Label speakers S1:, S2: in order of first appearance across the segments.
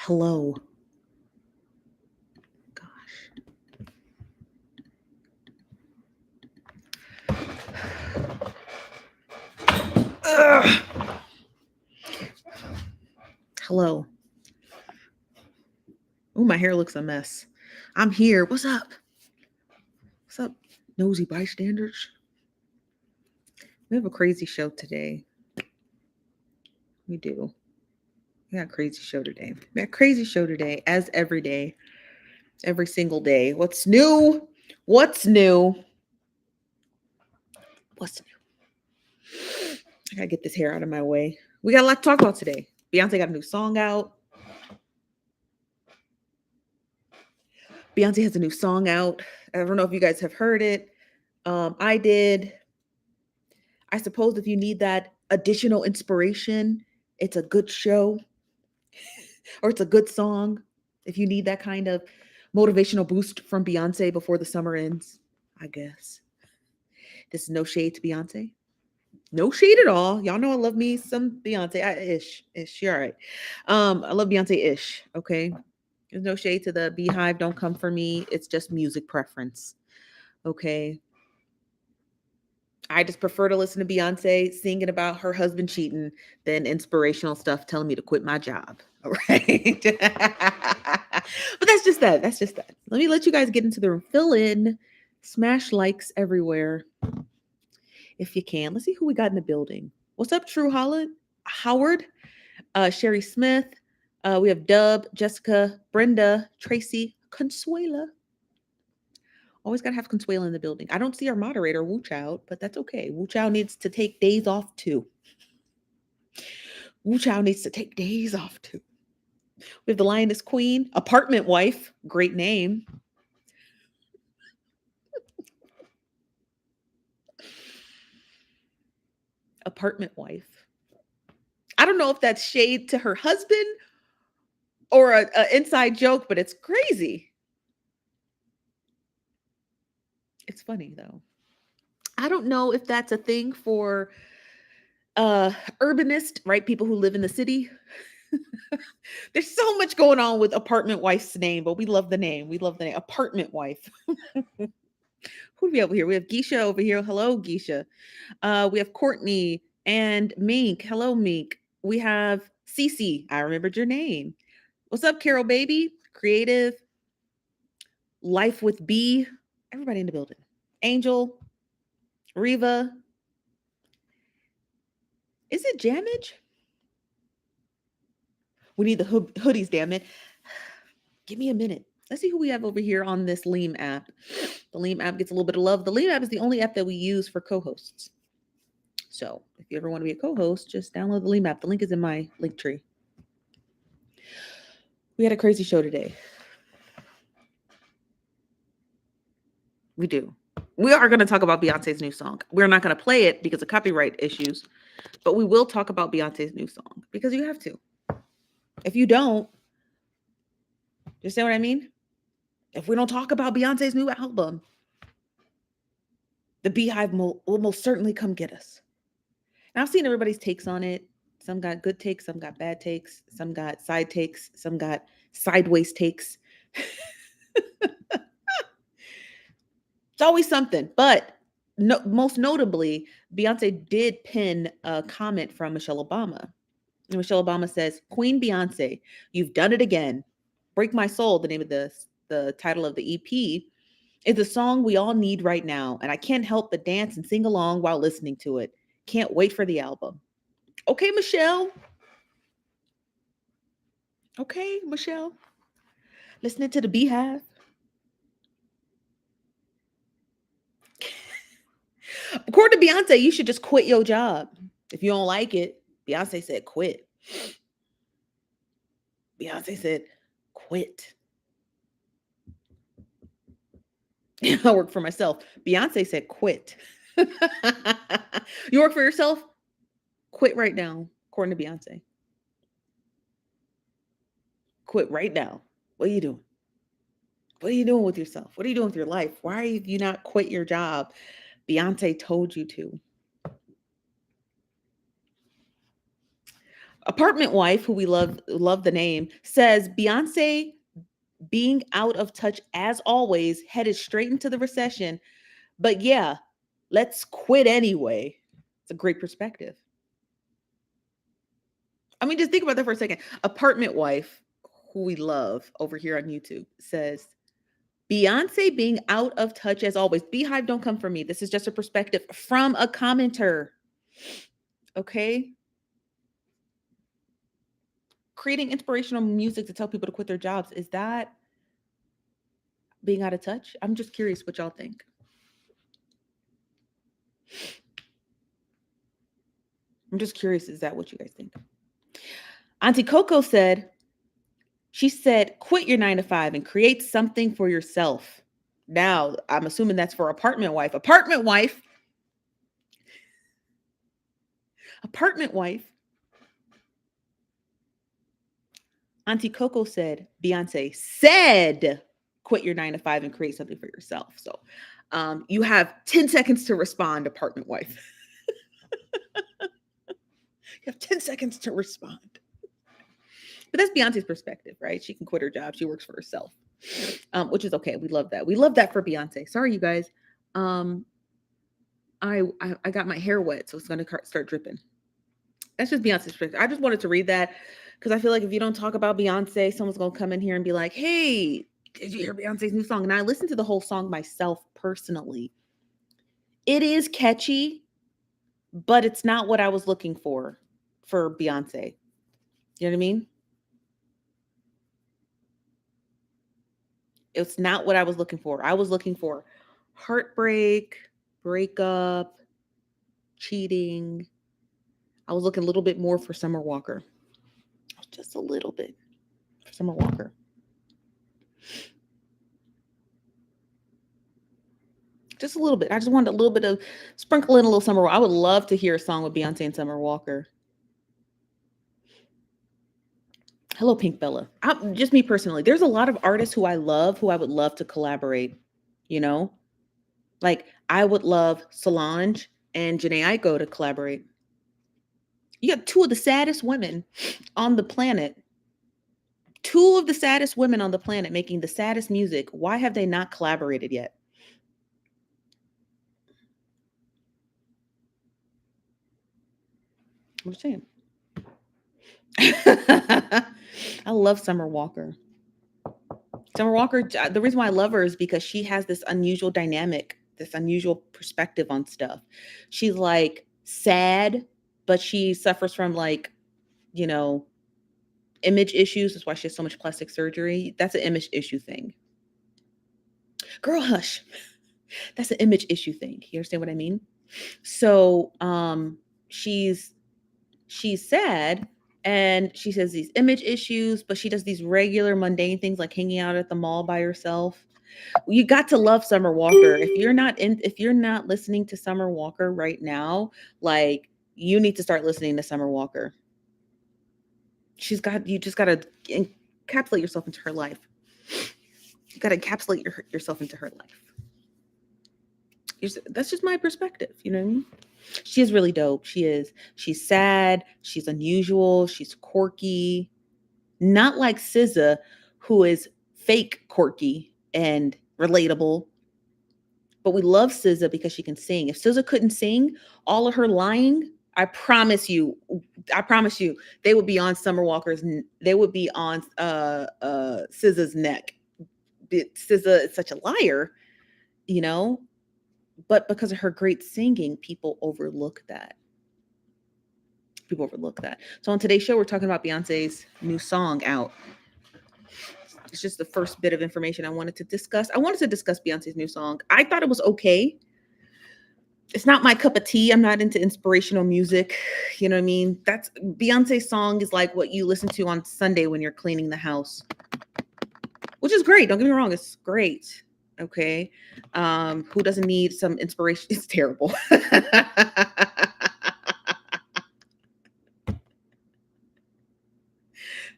S1: Hello. Gosh. Ugh. Hello. Oh, my hair looks a mess. I'm here. What's up? What's up, nosy bystanders? We have a crazy show today. We do. We got a crazy show today. We got a crazy show today, as every day. Every single day. What's new? What's new? What's new? I gotta get this hair out of my way. We got a lot to talk about today. Beyonce got a new song out. Beyonce has a new song out. I don't know if you guys have heard it. I did. I suppose if you need that additional inspiration, it's a good show or it's a good song. If you need that kind of motivational boost from Beyonce before the summer ends, I guess. This is no shade to Beyonce. No shade at all. Y'all know I love me some Beyonce. Ish. You're all right. I love Beyonce ish. Okay. There's no shade to the Beehive. Don't come for me. It's just music preference. Okay. I just prefer to listen to Beyonce singing about her husband cheating than inspirational stuff telling me to quit my job. All right. But that's just that. That's just that. Let me let you guys get into the room. Fill in, smash likes everywhere if you can. Let's see who we got in the building. What's up, True Howard, Sherry Smith. We have Dub, Jessica, Brenda, Tracy, Consuela. Always got to have Consuela in the building. I don't see our moderator, Wu Chow, but that's okay. Wu Chow needs to take days off too. Wu Chow needs to take days off too. We have the Lioness Queen, Apartment Wife. Great name. Apartment Wife. I don't know if that's shade to her husband or an inside joke, but it's crazy. It's funny though. I don't know if that's a thing for urbanist, right? People who live in the city. There's so much going on with Apartment Wife's name, but we love the name. We love the name. Apartment Wife. Who do we have over here? We have Geisha over here. Hello, Geisha. We have Courtney and Mink. Hello, Mink. We have Cece. I remembered your name. What's up, Carol Baby? Creative. Life with B. Everybody in the building. Angel. Riva. Is it Jamage? We need the hoodies, damn it. Give me a minute. Let's see who we have over here on this Leam app. The Leam app gets a little bit of love. The Leam app is the only app that we use for co-hosts. So if you ever want to be a co-host, just download the Leam app. The link is in my link tree. We had a crazy show today. We do. We are going to talk about Beyonce's new song. We're not going to play it because of copyright issues, but we will talk about Beyonce's new song because you have to. If you don't, you understand what I mean? If we don't talk about Beyonce's new album, the Beehive will most certainly come get us. Now, I've seen everybody's takes on it. Some got good takes, some got bad takes, some got side takes, some got sideways takes. It's always something. But most notably, Beyonce did pin a comment from Michelle Obama. And Michelle Obama says, "Queen Beyonce, you've done it again. Break My Soul," the name of the title of the EP, is a song we all need right now. And I can't help but dance and sing along while listening to it. Can't wait for the album. Okay, Michelle. Okay, Michelle. Listening to the Beehive. According to Beyonce, you should just quit your job. If you don't like it, Beyonce said quit. Beyonce said quit. I work for myself. Beyonce said quit. You work for yourself? Quit right now, according to Beyonce. Quit right now. What are you doing? What are you doing with yourself? What are you doing with your life? Why are you not quit your job? Beyonce told you to. Apartment Wife, who we love the name, says Beyonce being out of touch as always, headed straight into the recession. But yeah, let's quit anyway. It's a great perspective. I mean, just think about that for a second. Apartment Wife, who we love over here on YouTube, says Beyonce being out of touch as always. Beehive, don't come for me. This is just a perspective from a commenter. Okay. Creating inspirational music to tell people to quit their jobs. Is that being out of touch? I'm just curious what y'all think. I'm just curious. Is that what you guys think? Auntie Coco said, she said, quit your 9 to 5 and create something for yourself. Now, I'm assuming that's for Apartment Wife. Apartment Wife. Auntie Coco said, Beyonce said, quit your 9 to 5 and create something for yourself. So you have 10 seconds to respond, Apartment Wife. You have 10 seconds to respond. But that's Beyonce's perspective, right? She can quit her job. She works for herself, which is okay. We love that. We love that for Beyonce. Sorry, you guys. I got my hair wet, so it's going to start dripping. That's just Beyonce's perspective. I just wanted to read that because I feel like if you don't talk about Beyonce, someone's going to come in here and be like, hey, did you hear Beyonce's new song? And I listened to the whole song myself personally. It is catchy, but it's not what I was looking for Beyonce. You know what I mean? It's not what I was looking for. I was looking for heartbreak, breakup, cheating. I was looking a little bit more for Summer Walker. Just a little bit for Summer Walker. Just a little bit. I just wanted a little bit of sprinkle in a little Summer Walker. I would love to hear a song with Beyonce and Summer Walker. Hello, Pink Bella. Just me personally. There's a lot of artists who I love, who I would love to collaborate. You know, like I would love Solange and Jhené Aiko to collaborate. You got two of the saddest women on the planet. Two of the saddest women on the planet making the saddest music. Why have they not collaborated yet? I'm just saying. I love Summer Walker. Summer Walker, the reason why I love her is because she has this unusual dynamic, this unusual perspective on stuff. She's like sad, but she suffers from like, you know, image issues. That's why she has so much plastic surgery. That's an image issue thing. Girl, hush. That's an image issue thing. You understand what I mean? So she's sad. And she says these image issues, but she does these regular mundane things like hanging out at the mall by herself. You got to love Summer Walker. If you're not listening to Summer Walker right now, like you need to start listening to Summer Walker. You just got to encapsulate yourself into her life. You got to encapsulate yourself into her life. That's just my perspective. You know what I mean? She is really dope. She's sad. She's unusual. She's quirky. Not like SZA, who is fake quirky and relatable. But we love SZA because she can sing. If SZA couldn't sing, all of her lying, I promise you, they would be on Summer Walker's. They would be on SZA's neck. SZA is such a liar, you know. But because of her great singing, people overlook that. So on today's show, we're talking about Beyonce's new song out. It's just the first bit of information I wanted to discuss. I wanted to discuss Beyonce's new song. I thought it was okay. It's not my cup of tea. I'm not into inspirational music. You know what I mean? That's Beyonce's song is like what you listen to on Sunday when you're cleaning the house, which is great. Don't get me wrong. It's great. Okay. Who doesn't need some inspiration? It's terrible.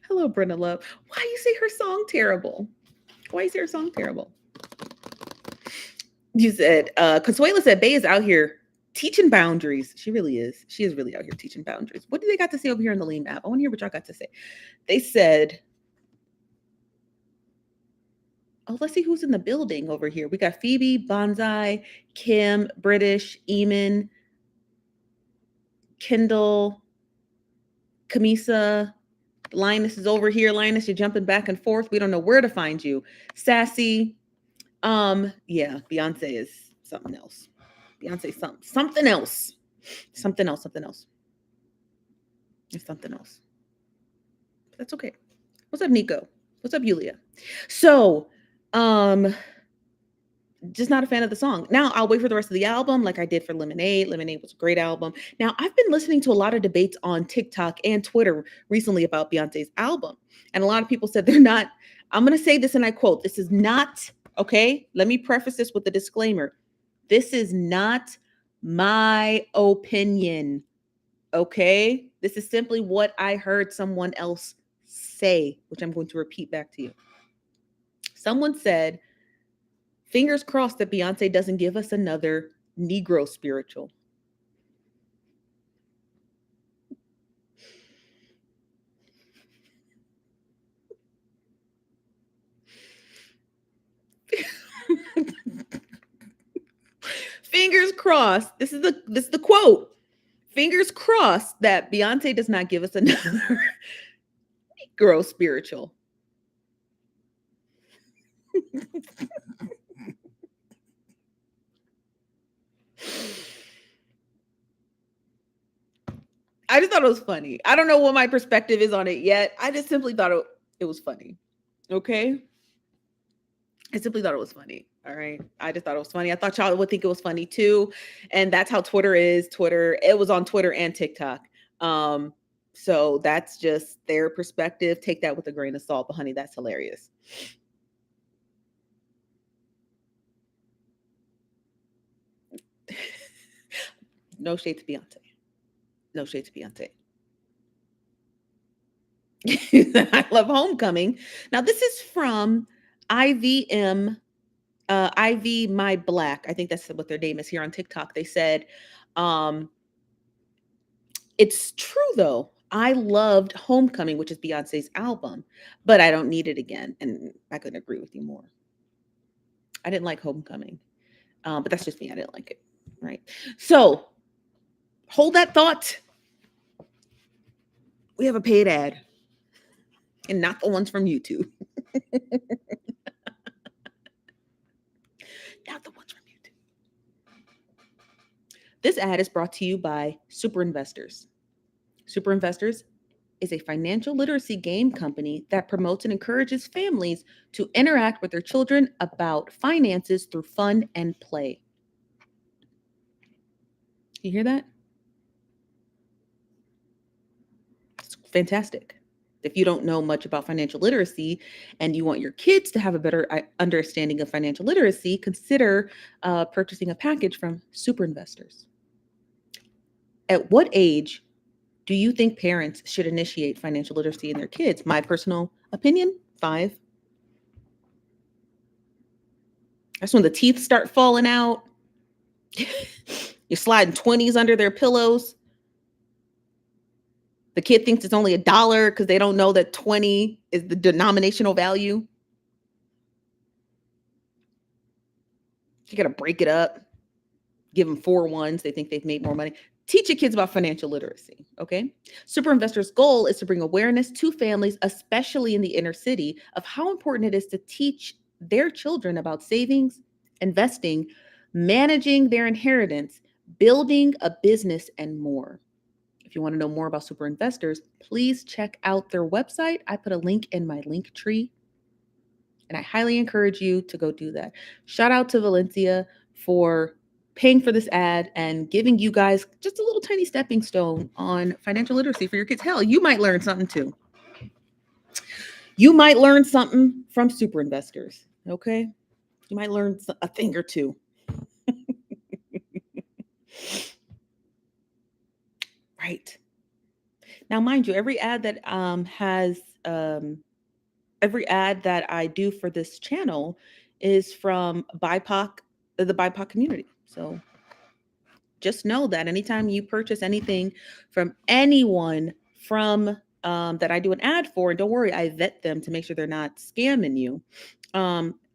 S1: Hello, Brenda Love. Why you say her song terrible? You said, Consuela said, Bay is out here Teaching boundaries. She really is. She is really out here teaching boundaries. What do they got to say over here in the Lean app? I want to hear what y'all got to say. They said, oh, let's see who's in the building over here. We got Phoebe, Bonsai, Kim, British, Eamon, Kendall, Kamisa. Linus is over here. Linus, you're jumping back and forth. We don't know where to find you. Sassy. Yeah, Beyonce is something else. Beyonce something else. Something else. It's something else. That's okay. What's up, Nico? What's up, Yulia? So, just not a fan of the song. Now I'll wait for the rest of the album like I did for Lemonade. Lemonade was a great album. Now I've been listening to a lot of debates on TikTok and Twitter recently about Beyonce's album. And a lot of people said they're not, I'm going to say this and I quote, this is not, okay, let me preface this with a disclaimer. This is not my opinion, okay? This is simply what I heard someone else say, which I'm going to repeat back to you. Someone said, fingers crossed that Beyonce doesn't give us another Negro spiritual. Fingers crossed. This is the quote. Fingers crossed that Beyonce does not give us another Negro spiritual. I just thought it was funny. I don't know what my perspective is on it yet. I just simply thought it was funny. Okay? I simply thought it was funny. All right. I just thought it was funny. I thought y'all would think it was funny too. And that's how Twitter is. It was on Twitter and TikTok. So that's just their perspective. Take that with a grain of salt. But honey, that's hilarious. No shade to Beyonce. No shade to Beyonce. I love Homecoming. Now, this is from IVM, IV My Black. I think that's what their name is here on TikTok. They said, it's true though. I loved Homecoming, which is Beyonce's album, but I don't need it again. And I couldn't agree with you more. I didn't like Homecoming, but that's just me. I didn't like it. Right. So hold that thought. We have a paid ad and not the ones from YouTube. Not the ones from YouTube. This ad is brought to you by Super Investors. Super Investors is a financial literacy game company that promotes and encourages families to interact with their children about finances through fun and play. You hear that? It's fantastic. If you don't know much about financial literacy and you want your kids to have a better understanding of financial literacy, consider purchasing a package from Super Investors. At what age do you think parents should initiate financial literacy in their kids? My personal opinion, 5. That's when the teeth start falling out. You're sliding 20s under their pillows. The kid thinks it's only $1 because they don't know that 20 is the denominational value. You got to break it up. Give them 4 ones. They think they've made more money. Teach your kids about financial literacy, okay? Super Investors' goal is to bring awareness to families, especially in the inner city, of how important it is to teach their children about savings, investing, managing their inheritance, building a business, and more. If you want to know more about Super Investors, please check out their website. I put a link in my link tree, and I highly encourage you to go do that. Shout out to Valencia for paying for this ad and giving you guys just a little tiny stepping stone on financial literacy for your kids. Hell, you might learn something too. You might learn something from Super Investors, okay? You might learn a thing or two. Right. Now, mind you, every ad that every ad that I do for this channel is from the BIPOC community. So Just know that anytime you purchase anything from anyone from that I do an ad for, and don't worry, I vet them to make sure they're not scamming you.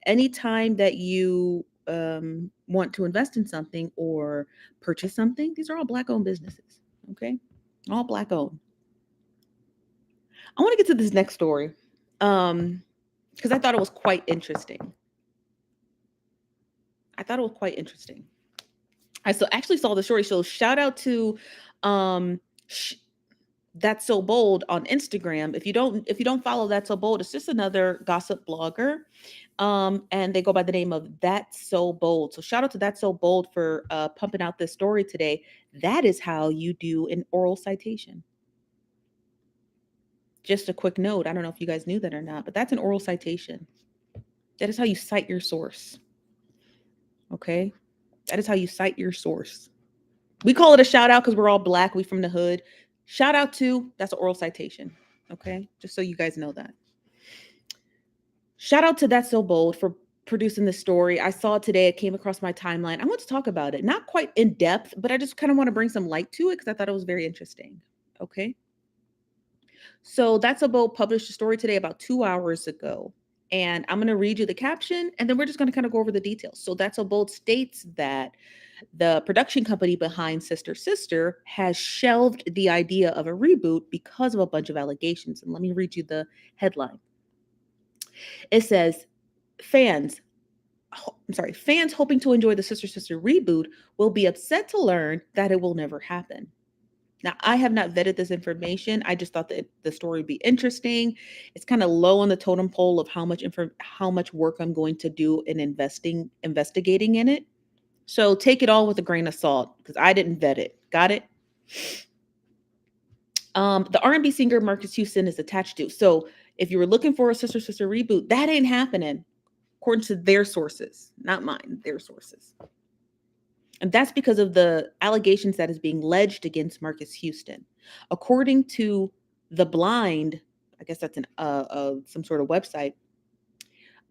S1: Anytime that you want to invest in something or purchase something, these are all Black owned businesses. Okay, all Black owned. I want to get to this next story because I thought it was quite interesting. Actually saw the story. So shout out to um, That's So Bold on Instagram. If you don't follow That's So Bold, it's just another gossip blogger. And they go by the name of That's So Bold. So shout out to That's So Bold for pumping out this story today. That is how you do an oral citation. Just a quick note. I don't know if you guys knew that or not, but that's an oral citation. That is how you cite your source. Okay? That is how you cite your source. We call it a shout out because we're all Black. We from the hood. Shout out to, that's an oral citation. Okay? Just so you guys know that. Shout out to That's So Bold for producing this story. I saw it today. It came across my timeline. I want to talk about it. Not quite in depth, but I just kind of want to bring some light to it because I thought it was very interesting. Okay. So That's So Bold published a story today about 2 hours ago. And I'm going to read you the caption and then we're just going to kind of go over the details. So That's So Bold states that the production company behind SisterSister has shelved the idea of a reboot because of a bunch of allegations. And let me read you the headline. It says, fans hoping to enjoy the SisterSister reboot will be upset to learn that it will never happen. Now, I have not vetted this information. I just thought that the story would be interesting. It's kind of low on the totem pole of how much work I'm going to do in investigating in it. So take it all with a grain of salt because I didn't vet it. Got it? The R&B singer Marcus Houston is attached to. So if you were looking for a SisterSister reboot, that ain't happening, according to their sources, not mine, their sources. And that's because of the allegations that is being alleged against Marcus Houston. According to The Blind, I guess that's some sort of website,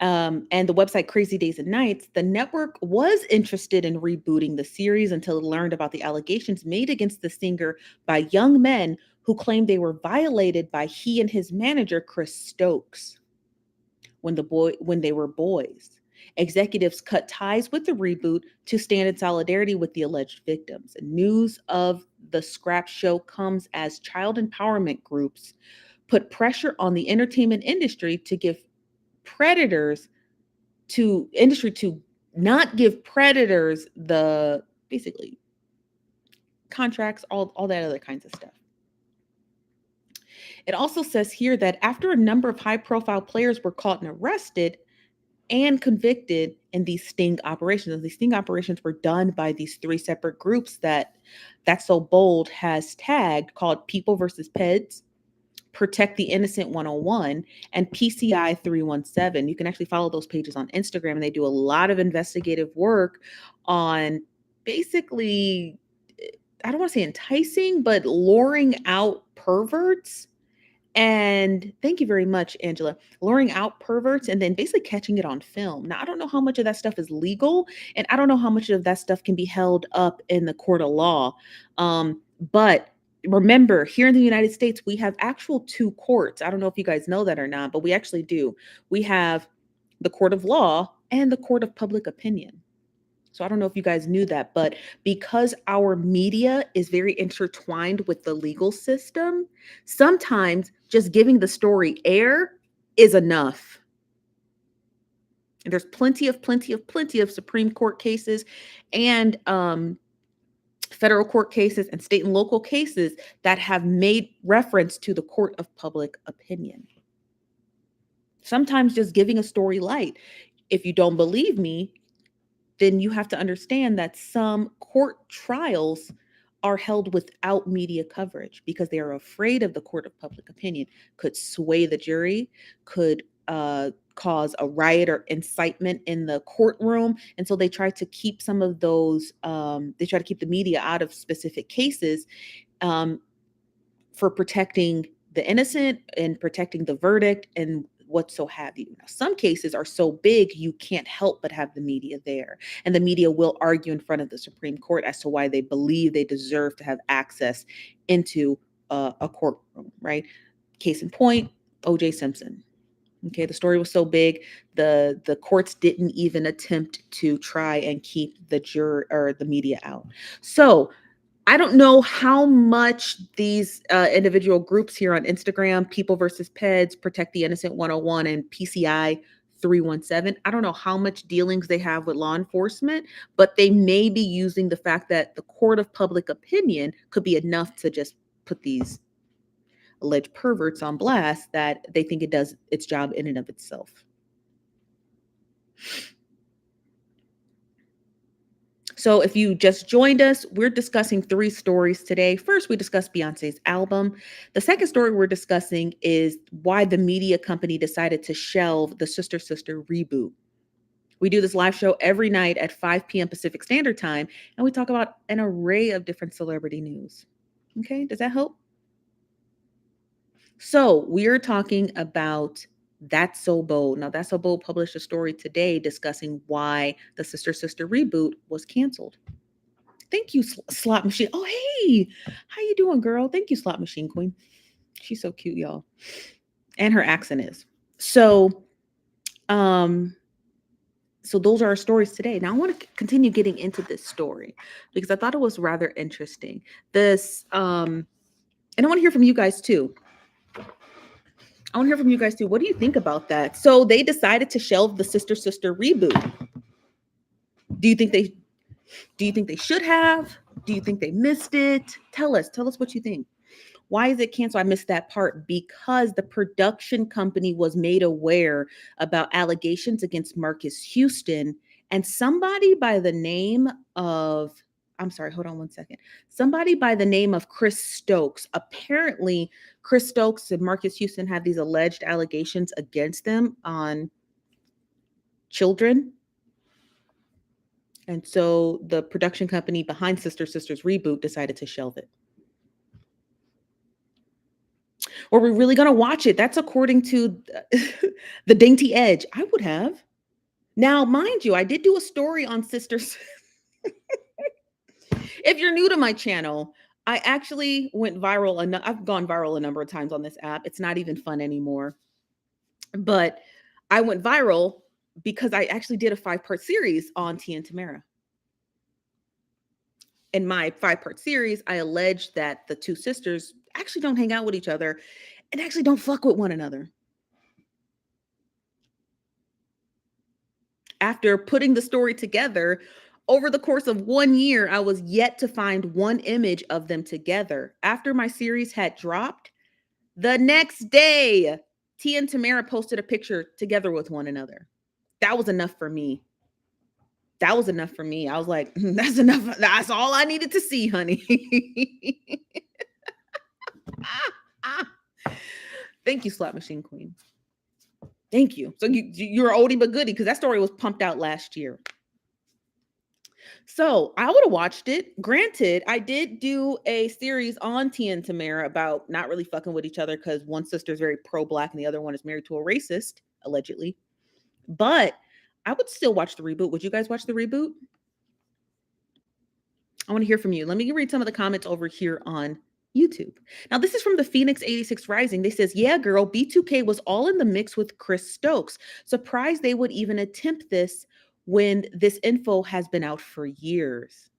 S1: and the website Crazy Days and Nights, the network was interested in rebooting the series until it learned about the allegations made against the singer by young men who claimed they were violated by he and his manager, Chris Stokes, when they were boys. Executives cut ties with the reboot to stand in solidarity with the alleged victims. And news of the scrap show comes as child empowerment groups put pressure on the entertainment industry to not give predators the basically contracts, all that other kinds of stuff. It also says here that after a number of high-profile players were caught and arrested and convicted in these sting operations, and these sting operations were done by these three separate groups That's So Bold has tagged, called People versus Peds, Protect the Innocent 101, and PCI 317. You can actually follow those pages on Instagram, and they do a lot of investigative work on basically, I don't want to say enticing, but luring out perverts. And thank you very much, Angela. Luring out perverts and then basically catching it on film. Now, I don't know how much of that stuff is legal, and I don't know how much of that stuff can be held up in the court of law. But remember, here in the United States, we have actual two courts. I don't know if you guys know that or not, but we actually do. We have the court of law and the court of public opinion. So I don't know if you guys knew that, but because our media is very intertwined with the legal system, sometimes just giving the story air is enough. And there's plenty of Supreme Court cases and federal court cases and state and local cases that have made reference to the court of public opinion. Sometimes just giving a story light. If you don't believe me, then you have to understand that some court trials are held without media coverage because they are afraid of the court of public opinion, could sway the jury, could cause a riot or incitement in the courtroom. And so they try to keep some of those, they try to keep the media out of specific cases for protecting the innocent and protecting the verdict and what so have you. Now, some cases are so big you can't help but have the media there, and the media will argue in front of the Supreme Court as to why they believe they deserve to have access into a courtroom, right? Case in point, O.J. Simpson. Okay, the story was so big, the courts didn't even attempt to try and keep the juror or the media out. So I don't know how much these individual groups here on Instagram, People versus Peds, Protect the Innocent 101, and PCI 317, I don't know how much dealings they have with law enforcement, but they may be using the fact that the court of public opinion could be enough to just put these alleged perverts on blast that they think it does its job in and of itself. So if you just joined us, we're discussing 3 stories today. First, we discussed Beyonce's album. The second story we're discussing is why the media company decided to shelve the SisterSister reboot. We do this live show every night at 5 p.m. Pacific Standard Time, and we talk about an array of different celebrity news. Okay, does that help? So we're talking about That's So Bold. Now, That's So Bold published a story today discussing why the SisterSister reboot was canceled. Thank you, Slot Machine. Oh, hey, how you doing, girl? Thank you, Slot Machine Queen. She's so cute, y'all. And her accent is. So, so those are our stories today. Now I want to continue getting into this story because I thought it was rather interesting. This, and I want to hear from you guys too. What do you think about that? So they decided to shelve the SisterSister reboot. Do you think they should have? Do you think they missed it? Tell us what you think. Why is it canceled? I missed that part. Because the production company was made aware about allegations against Marcus Houston, and somebody by the name of, I'm sorry, hold on one second. Somebody by the name of Chris Stokes. Apparently, Chris Stokes and Marcus Houston had these alleged allegations against them on children. And so the production company behind SisterSister's reboot decided to shelve it. Or we're really going to watch it. That's according to the Dainty Edge. I would have. Now, mind you, I did do a story on Sisters. If you're new to my channel, I actually went viral. I've gone viral a number of times on this app. It's not even fun anymore. But I went viral because I actually did a 5-part series on Tia and Tamara. In my 5-part series, I alleged that the two sisters actually don't hang out with each other and actually don't fuck with one another. After putting the story together, over the course of 1 year, I was yet to find one image of them together. After my series had dropped, the next day, Tia and Tamara posted a picture together with one another. That was enough for me. I was like, that's enough. That's all I needed to see, honey. Thank you, Slot Machine Queen. Thank you. So you're an oldie but goodie because that story was pumped out last year. So I would have watched it. Granted, I did do a series on Tia and Tamara about not really fucking with each other because one sister is very pro-black and the other one is married to a racist, allegedly. But I would still watch the reboot. Would you guys watch the reboot? I want to hear from you. Let me read some of the comments over here on YouTube. Now, this is from the Phoenix 86 Rising. They says, yeah, girl, B2K was all in the mix with Chris Stokes. Surprised they would even attempt this when this info has been out for years.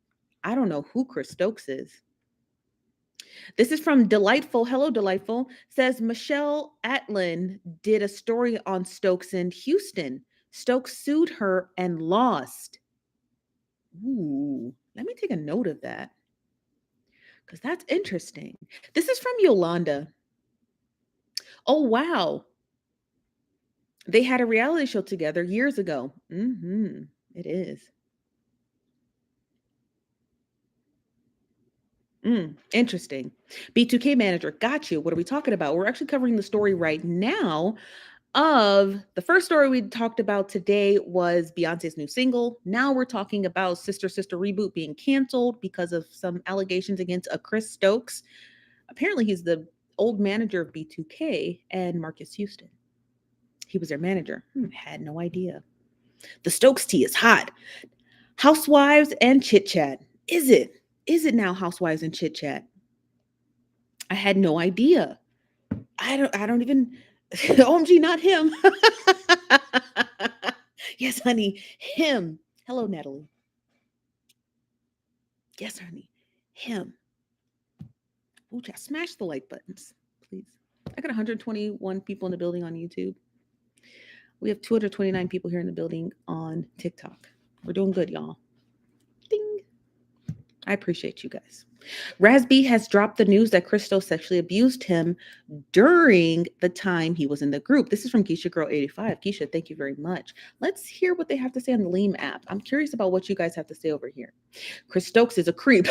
S1: I don't know who Chris Stokes is. This is from Delightful. Hello, Delightful. Says Michelle Atlin did a story on Stokes in Houston. Stokes sued her and lost. Ooh, let me take a note of that because that's interesting. This is from Yolanda. Oh, wow. They had a reality show together years ago. It is. Interesting. B2K manager, got you. What are we talking about? We're actually covering the story right now of the first story we talked about today was Beyonce's new single. Now we're talking about SisterSister reboot being canceled because of some allegations against a Chris Stokes. Apparently he's the old manager of B2K and Marcus Houston. He was their manager. Had no idea. The Stokes tea is hot. Housewives and Chit Chat. Is it? Is it now Housewives and Chit Chat? I had no idea. I don't even OMG, not him. Yes, honey, him. Hello, Natalie. Yes, honey, him. Ooh, just smash the like buttons, please. I got 121 people in the building on YouTube. We have 229 people here in the building on TikTok. We're doing good, y'all. Ding. I appreciate you guys. Razby has dropped the news that Christo sexually abused him during the time he was in the group. This is from Keisha Girl 85. Keisha, thank you very much. Let's hear what they have to say on the Leam app. I'm curious about what you guys have to say over here. Chris Stokes is a creep.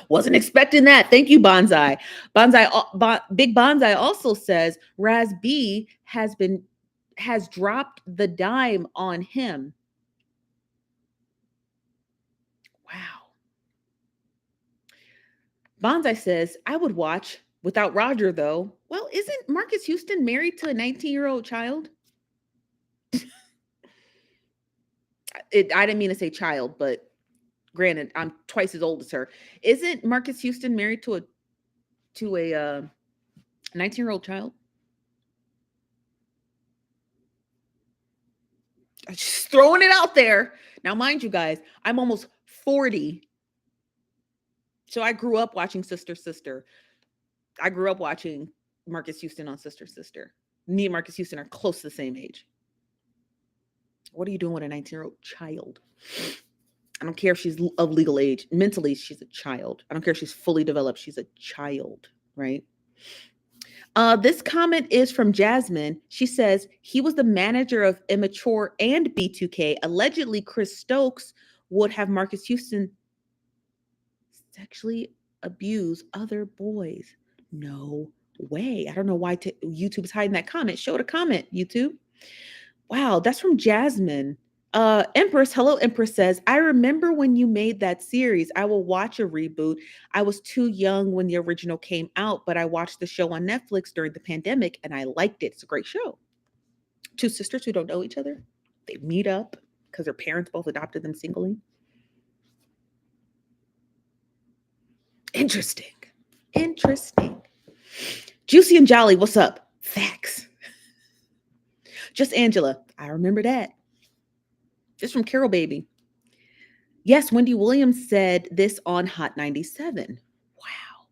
S1: Wasn't expecting that. Thank you, Bonsai. Big Bonsai also says Razby has dropped the dime on him. Wow. Bonsai says, I would watch without Roger, though. Well, isn't Marcus Houston married to a 19-year-old child? I didn't mean to say child, but granted, I'm twice as old as her. Isn't Marcus Houston married to a 19-year-old child? Just throwing it out there. Now, mind you guys, I'm almost 40. So I grew up watching SisterSister. I grew up watching Marcus Houston on SisterSister. Me and Marcus Houston are close to the same age. What are you doing with a 19-year-old child? I don't care if she's of legal age. Mentally, she's a child. I don't care if she's fully developed. She's a child, right? This comment is from Jasmine. She says, he was the manager of Immature and B2K. Allegedly, Chris Stokes would have Marcus Houston sexually abuse other boys. No way. I don't know why YouTube is hiding that comment. Show the comment, YouTube. Wow, that's from Jasmine. Empress, hello, Empress says, I remember when you made that series. I will watch a reboot. I was too young when the original came out, but I watched the show on Netflix during the pandemic and I liked it. It's a great show. Two sisters who don't know each other. They meet up because their parents both adopted them singly. Interesting. Juicy and Jolly, what's up? Facts. Just Angela. I remember that. Just from Carol Baby. Yes, Wendy Williams said this on Hot 97. Wow.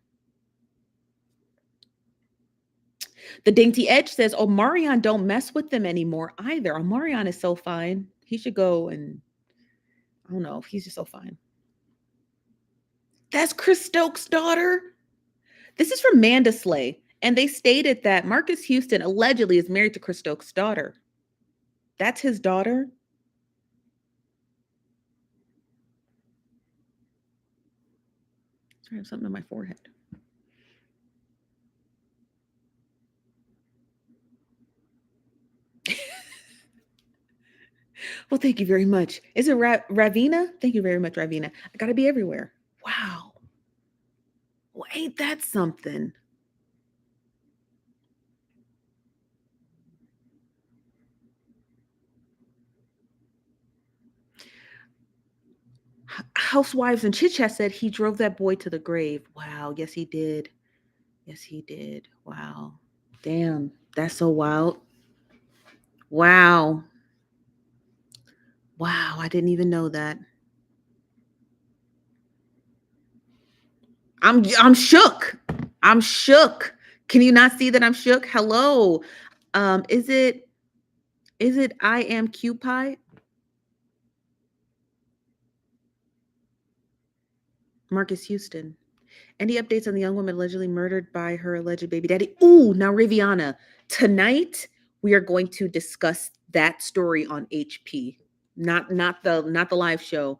S1: The Dainty Edge says, Omarion don't mess with them anymore either. Omarion is so fine. He should go and, I don't know, he's just so fine. That's Chris Stokes' daughter. This is from Manda Slay. And they stated that Marcus Houston allegedly is married to Chris Stokes' daughter. That's his daughter? I have something on my forehead. Well, thank you very much. Is it Ravina? Thank you very much, Ravina. I got to be everywhere. Wow. Well, ain't that something? Housewives and Chit Chat said he drove that boy to the grave. Wow. Yes, he did. Yes, he did. Wow. Damn. That's so wild. Wow. Wow. I didn't even know that. I'm shook. I'm shook. Can you not see that I'm shook? Hello. Is it I am Pie? Marcus Houston. Any updates on the young woman allegedly murdered by her alleged baby daddy? Ooh, now Riviana. Tonight we are going to discuss that story on HP. Not the live show.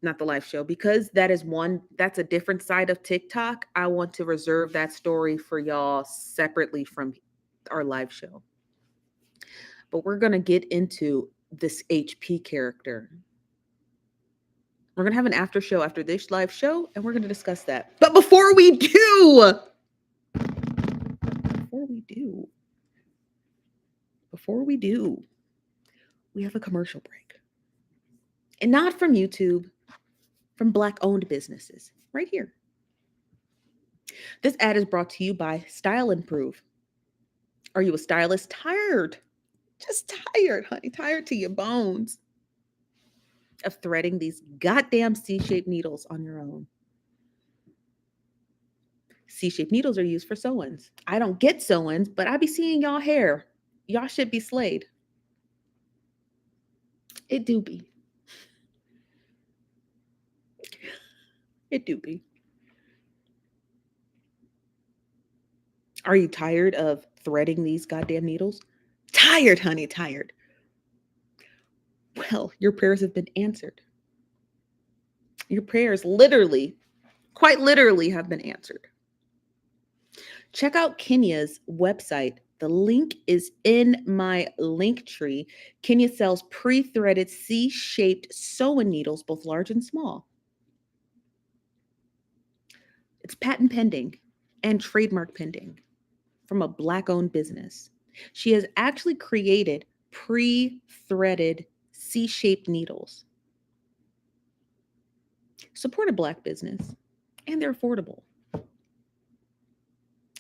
S1: Not the live show, because that's a different side of TikTok. I want to reserve that story for y'all separately from our live show. But we're going to get into this HP character. We're going to have an after show after this live show, and we're going to discuss that. But before we do, before we do, we have a commercial break. And not from YouTube, from Black-owned businesses, right here. This ad is brought to you by Style Improve. Are you a stylist tired? Just tired, honey, tired to your bones of threading these goddamn C-shaped needles on your own. C-shaped needles are used for sew-ins. I don't get sew-ins, but I be seeing y'all hair. Y'all should be slayed. It do be. It do be. Are you tired of threading these goddamn needles? Tired, honey, tired. Well, your prayers have been answered. Your prayers literally, quite literally, have been answered. Check out Kenya's website. The link is in my link tree. Kenya sells pre-threaded C-shaped sewing needles, both large and small. It's patent pending and trademark pending from a Black-owned business. She has actually created pre-threaded C-shaped needles. Support a Black business, and they're affordable.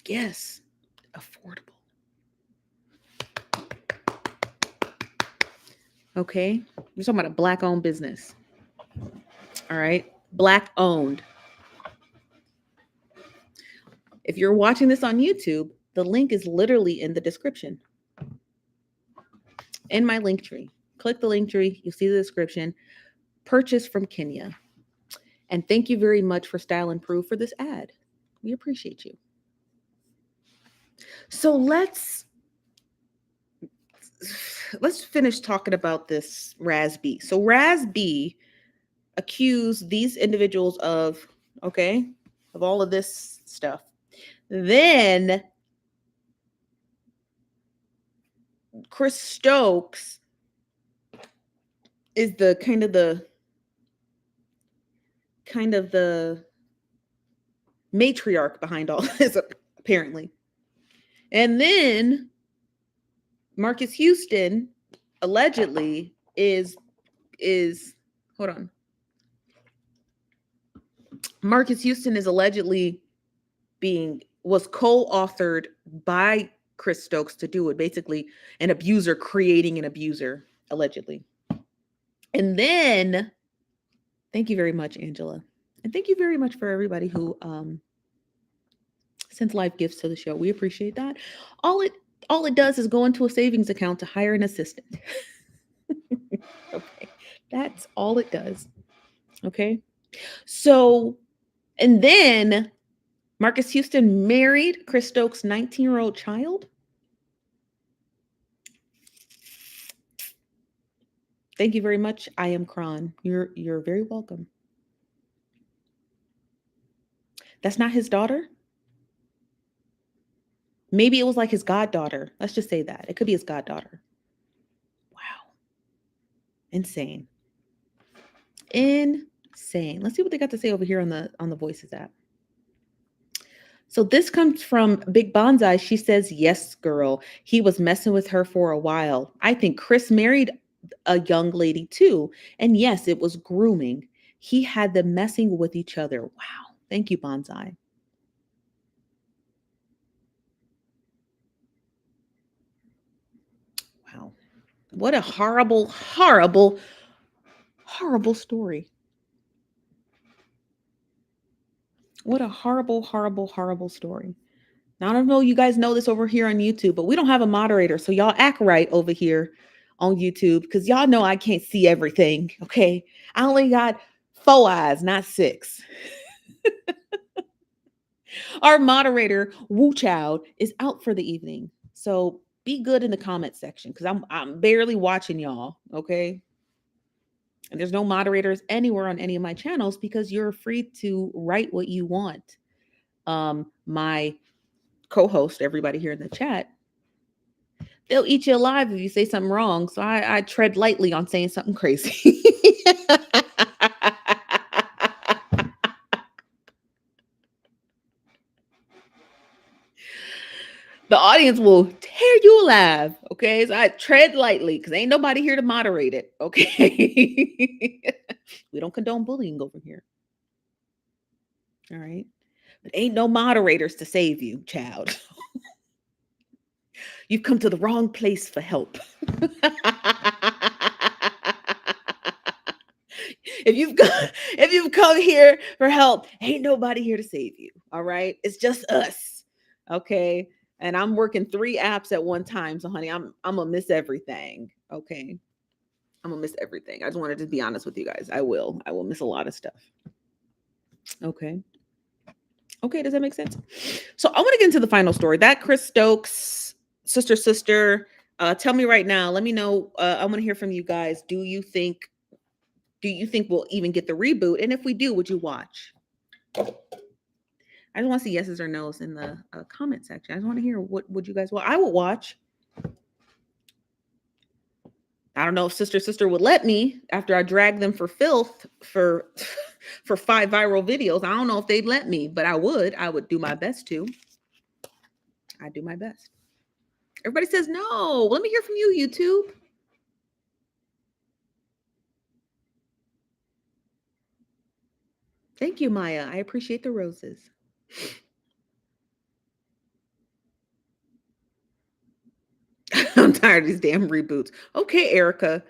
S1: Yes, affordable. Okay, we're talking about a Black-owned business. All right, Black-owned. If you're watching this on YouTube, the link is literally in the description. In my link tree. Click the link tree, you'll see the description. Purchase from Kenya. And thank you very much for Style Improve for this ad. We appreciate you. So let's finish talking about this Raz B. So Raz B accused these individuals of all of this stuff. Then Chris Stokes is the kind of the matriarch behind all this, apparently. And then Marcus Houston allegedly is hold on. Marcus Houston is allegedly was co-authored by Chris Stokes to do it. Basically, an abuser creating an abuser, allegedly. And then, thank you very much, Angela. And thank you very much for everybody who sends live gifts to the show. We appreciate that. All it does is go into a savings account to hire an assistant. Okay. That's all it does. Okay. So, and then Marcus Houston married Chris Stokes' 19-year-old child. Thank you very much. I am Kron. You're very welcome. That's not his daughter? Maybe it was like his goddaughter. Let's just say that. It could be his goddaughter. Wow. Insane. Insane. Let's see what they got to say over here on the Voices app. So this comes from Big Bonsai. She says, yes, girl. He was messing with her for a while. I think Chris married a young lady too. And yes, it was grooming. He had them messing with each other. Wow. Thank you, Bonsai. Wow. What a horrible, horrible, horrible story. What a horrible, horrible, horrible story. Now, I don't know you guys know this over here on YouTube, but we don't have a moderator. So y'all act right over here on YouTube because y'all know I can't see everything. Okay. I only got 4 eyes, not 6. Our moderator, Wu Child, is out for the evening. So be good in the comment section because I'm barely watching y'all. Okay. And there's no moderators anywhere on any of my channels because you're free to write what you want. My co-host, everybody here in the chat, they'll eat you alive if you say something wrong. So I tread lightly on saying something crazy. The audience will tear you alive. Okay, so I tread lightly because ain't nobody here to moderate it. Okay. We don't condone bullying over here. All right. But ain't no moderators to save you, child. You've come to the wrong place for help. If you've come here for help, ain't nobody here to save you. All right. It's just us. Okay. And I'm working 3 apps at one time. So honey, I'm gonna miss everything. Okay. I'm gonna miss everything. I just wanted to be honest with you guys. I will. I will miss a lot of stuff. Okay. Okay, does that make sense? So I want to get into the final story. That Chris Stokes, sister. Tell me right now. Let me know. I want to hear from you guys. Do you think we'll even get the reboot? And if we do, would you watch? I just want to see yeses or nos in the comment section. I just want to hear what would you guys. Well, I will watch. I don't know if sister would let me after I drag them for filth for for 5 viral videos. I don't know if they'd let me, but I would do my best to. I'd do my best. Everybody says no. Let me hear from you, YouTube. Thank you, Maya. I appreciate the roses. I'm tired of these damn reboots. Okay, Erica.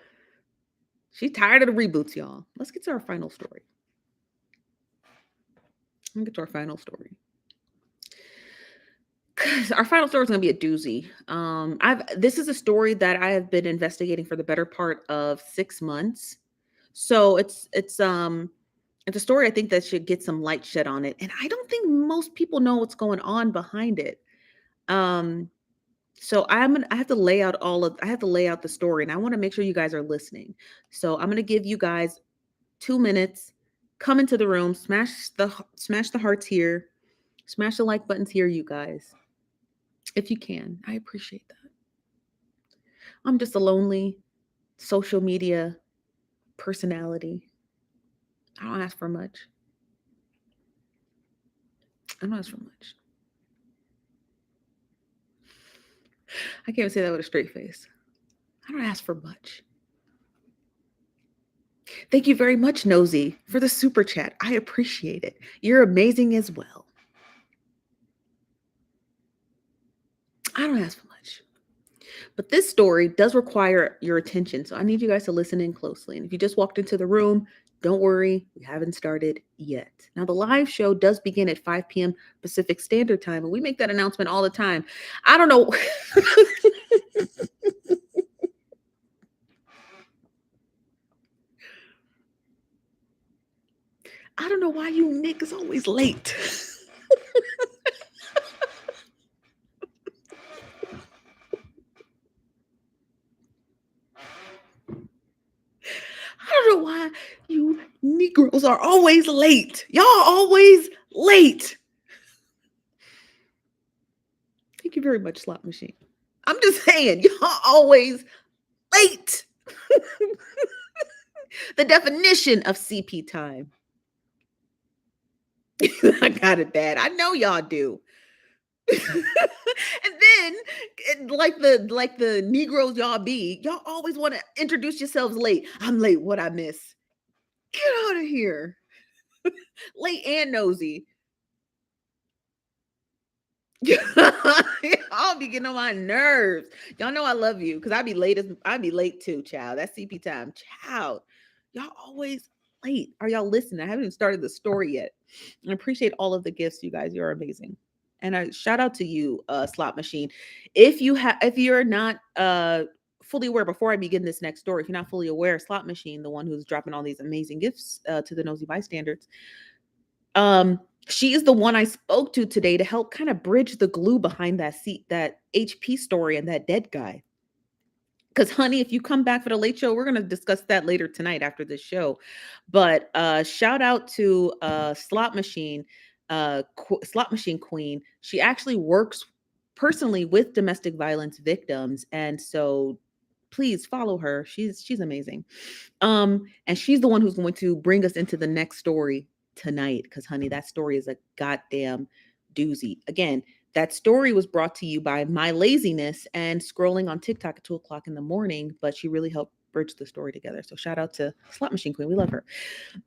S1: She's tired of the reboots, y'all. Let's get to our final story. Let's get to our final story. Our final story is going to be a doozy. This is a story that I have been investigating for the better part of 6 months. So it's a story I think that should get some light shed on it, and I don't think most people know what's going on behind it. So I have to lay out the story, and I want to make sure you guys are listening. So I'm going to give you guys 2 minutes. Come into the room, smash the hearts here, smash the like buttons here, you guys. If you can, I appreciate that. I'm just a lonely social media personality. I don't ask for much. I don't ask for much. I can't even say that with a straight face. I don't ask for much. Thank you very much, Nosy, for the super chat. I appreciate it. You're amazing as well. I don't ask for much. But this story does require your attention, so I need you guys to listen in closely. And if you just walked into the room, don't worry, we haven't started yet. Now, the live show does begin at 5 p.m. Pacific Standard Time, and we make that announcement all the time. I don't know. I don't know why you niggas always late. I don't know why you Negroes are always late. Y'all always late. Thank you very much, Slot Machine. I'm just saying, y'all always late. The definition of CP time. I got it bad. I know y'all do. And then, like the Negroes y'all be, y'all always want to introduce yourselves late. I'm late. What I miss? Get out of here. Late and nosy. I'll be getting on my nerves. Y'all know I love you because I be late too, child. That's CP time, child. Y'all always late. Are y'all listening? I haven't even started the story yet. I appreciate all of the gifts, you guys. You're amazing. And I shout out to you, Slot Machine. If you're not fully aware, before I begin this next story, if you're not fully aware, Slot Machine, the one who's dropping all these amazing gifts to the Nosy Bystanders, she is the one I spoke to today to help kind of bridge the glue behind that HP story and that dead guy. Because, honey, if you come back for the late show, we're going to discuss that later tonight after this show. But shout out to Slot Machine Queen. She actually works personally with domestic violence victims, and so please follow her. She's amazing. And she's the one who's going to bring us into the next story tonight, because honey, that story is a goddamn doozy. Again, That story was brought to you by my laziness and scrolling on TikTok at 2 o'clock in the morning, but she really helped bridge the story together. So shout out to Slot Machine Queen. We love her.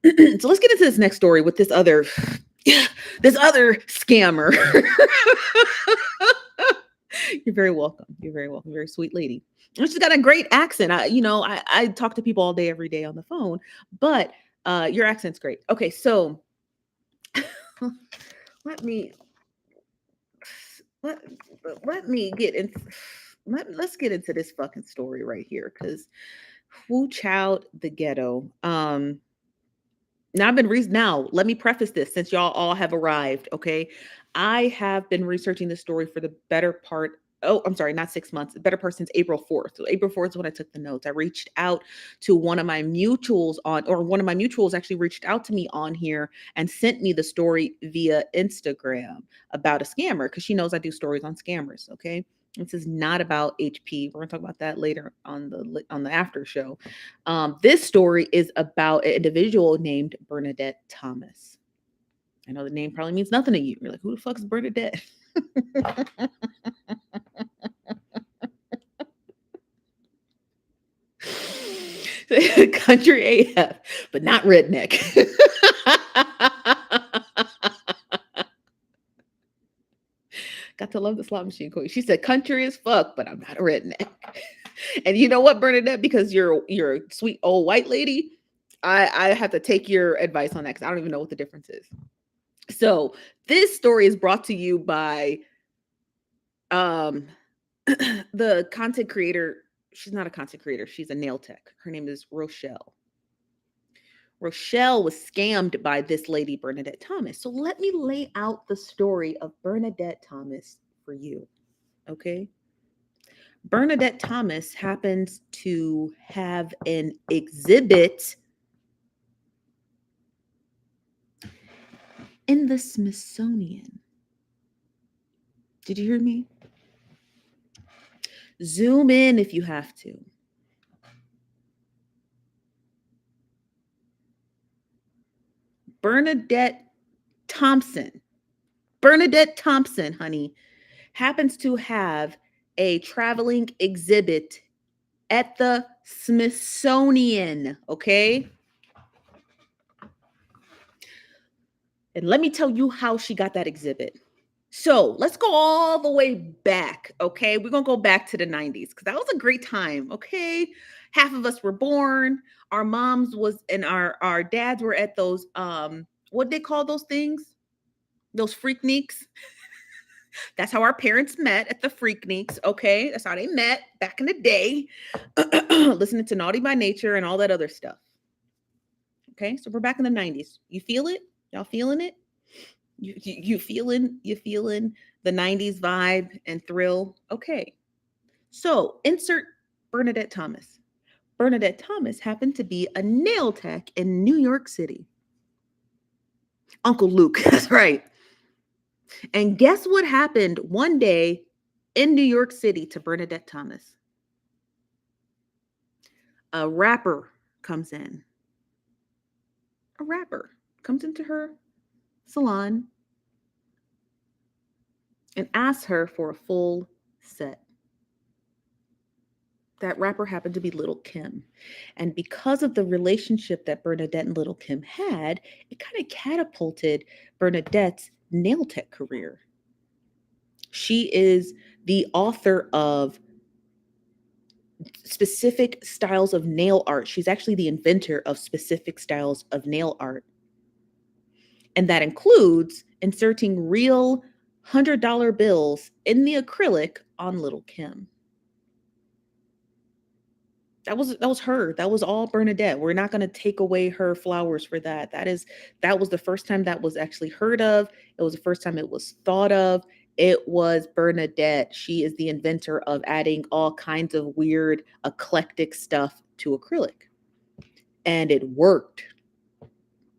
S1: So let's get into this next story with this other scammer. You're very welcome. You're very welcome. Very sweet lady. And she's got a great accent. I talk to people all day, every day on the phone, but your accent's great. Okay, so let me get in. Let's get into this fucking story right here, because woo child the ghetto. Now now let me preface this, since y'all all have arrived. Okay, I have been researching this story for the better part. Oh, I'm sorry, not 6 months. The better part since April 4th. So April 4th is when I took the notes. I reached out to one of my mutuals one of my mutuals actually reached out to me on here and sent me the story via Instagram about a scammer, because she knows I do stories on scammers. Okay. This is not about HP. We're gonna talk about that later on the after show. This story is about an individual named Bernadette Thomas. I know the name probably means nothing to you. You're like, who the fuck is Bernadette? Country AF, but not redneck. Got to love the Slot Machine Queen. She said, country as fuck, but I'm not a redneck. And you know what, Bernadette, because you're a sweet old white lady, I have to take your advice on that, because I don't even know what the difference is. So this story is brought to you by the content creator. She's not a content creator. She's a nail tech. Her name is Rochelle. Rochelle was scammed by this lady, Bernadette Thomas. So let me lay out the story of Bernadette Thomas for you. Okay. Bernadette Thomas happens to have an exhibit in the Smithsonian. Did you hear me? Zoom in if you have to. Bernadette Thompson, honey, happens to have a traveling exhibit at the Smithsonian, okay? And let me tell you how she got that exhibit. So let's go all the way back, okay? We're going to go back to the 90s, because that was a great time, okay? Half of us were born. Our moms was, and our dads were at those, what they call those things? Those Freakniks. That's how our parents met, at the Freakniks, okay? That's how they met back in the day, listening to Naughty by Nature and all that other stuff. Okay, so we're back in the 90s. You feel it? Y'all feeling it? You feeling the 90s vibe and thrill? Okay. So insert Bernadette Thomas. Bernadette Thomas happened to be a nail tech in New York City. Uncle Luke, that's right. And guess what happened one day in New York City to Bernadette Thomas? A rapper comes in. A rapper comes into her salon and asks her for a full set. That rapper happened to be Little Kim. And because of the relationship that Bernadette and Little Kim had, it kind of catapulted Bernadette's nail tech career. She is the author of specific styles of nail art. She's actually the inventor of specific styles of nail art. And that includes inserting real $100 bills in the acrylic on Little Kim. That was her. That was all Bernadette. We're not going to take away her flowers for that. That was the first time that was actually heard of. It was the first time it was thought of. It was Bernadette. She is the inventor of adding all kinds of weird, eclectic stuff to acrylic. And it worked.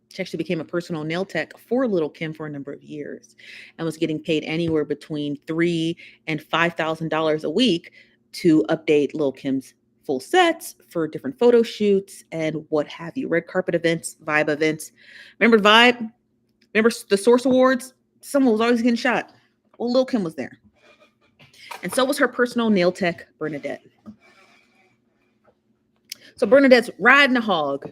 S1: She actually became a personal nail tech for Little Kim for a number of years and was getting paid anywhere between $3,000 and $5,000 a week to update Little Kim's full sets for different photo shoots and what have you. Red carpet events, Vibe events. Remember Vibe? Remember the Source Awards? Someone was always getting shot. Well, Lil' Kim was there. And so was her personal nail tech, Bernadette. So Bernadette's riding a hog.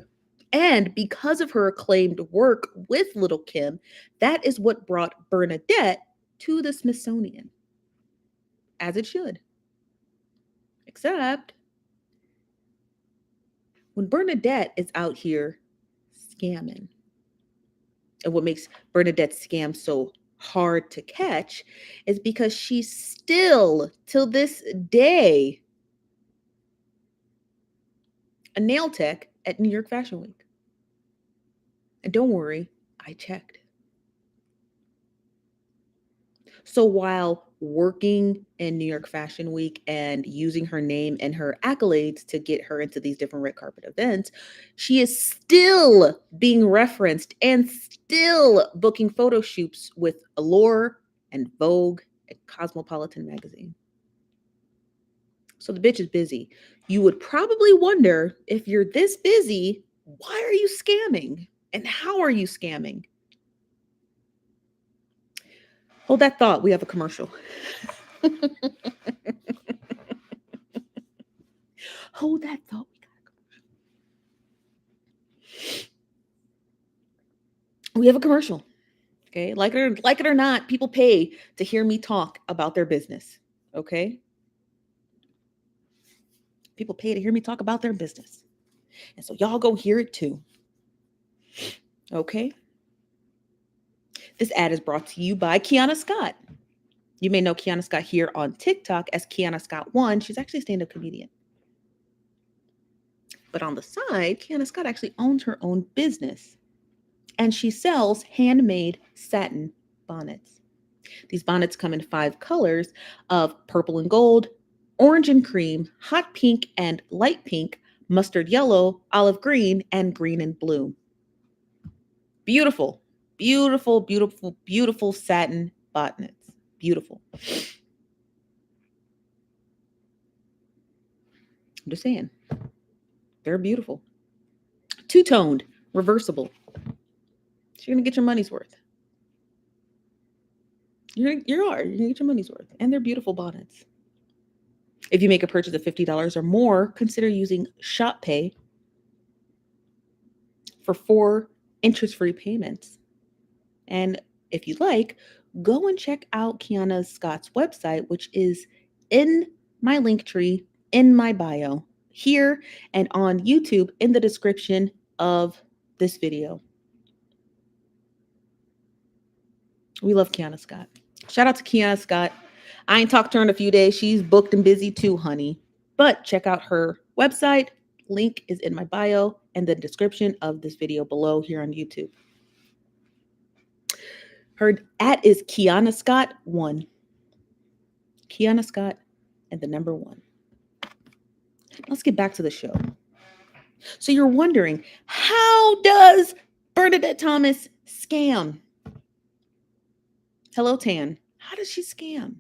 S1: And because of her acclaimed work with Little Kim, that is what brought Bernadette to the Smithsonian. As it should. Except when Bernadette is out here scamming, and what makes Bernadette's scam so hard to catch is because she's still, till this day, a nail tech at New York Fashion Week. And don't worry, I checked. So while working in New York Fashion Week and using her name and her accolades to get her into these different red carpet events, she is still being referenced and still booking photo shoots with Allure and Vogue and Cosmopolitan magazine. So the bitch is busy. You would probably wonder, if you're this busy, why are you scamming? And how are you scamming? Hold that thought. We have a commercial. Hold that thought. We have a commercial. Okay. Like it or not, people pay to hear me talk about their business. Okay. People pay to hear me talk about their business. And so y'all go hear it too. Okay. This ad is brought to you by Kiana Scott. You may know Kiana Scott here on TikTok as Kiana Scott 1. She's actually a stand-up comedian. But on the side, Kiana Scott actually owns her own business. And she sells handmade satin bonnets. These bonnets come in 5 colors of purple and gold, orange and cream, hot pink and light pink, mustard yellow, olive green, and green and blue. Beautiful, beautiful, beautiful, beautiful satin bonnets. Beautiful. I'm just saying. They're beautiful. Two-toned, reversible. So you're going to get your money's worth. You're going to get your money's worth. And they're beautiful bonnets. If you make a purchase of $50 or more, consider using Shop Pay for 4 interest-free payments. And if you'd like, go and check out Kiana Scott's website, which is in my link tree, in my bio, here and on YouTube in the description of this video. We love Kiana Scott. Shout out to Kiana Scott. I ain't talked to her in a few days. She's booked and busy too, honey. But check out her website. Link is in my bio and the description of this video below here on YouTube. Her @ is Kiana Scott 1. Kiana Scott and the number 1. Let's get back to the show. So you're wondering, how does Bernadette Thomas scam? Hello, Tan. How does she scam?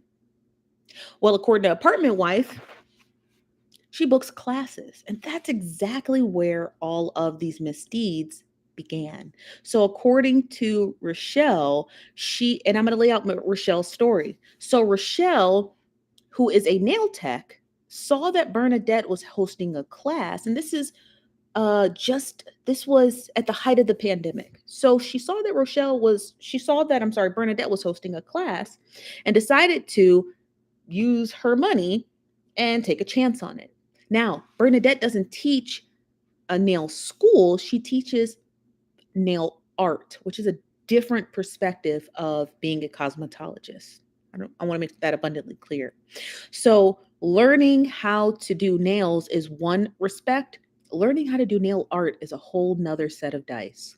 S1: Well, according to Apartment Wife, she books classes. And that's exactly where all of these misdeeds began. So according to Rochelle, and I'm going to lay out Rochelle's story. So Rochelle, who is a nail tech, saw that Bernadette was hosting a class. And this was at the height of the pandemic. So she saw that Bernadette was hosting a class and decided to use her money and take a chance on it. Now, Bernadette doesn't teach a nail school. She teaches nail art, which is a different perspective of being a cosmetologist. I want to make that abundantly clear. So learning how to do nails is one respect. Learning how to do nail art is a whole nother set of dice.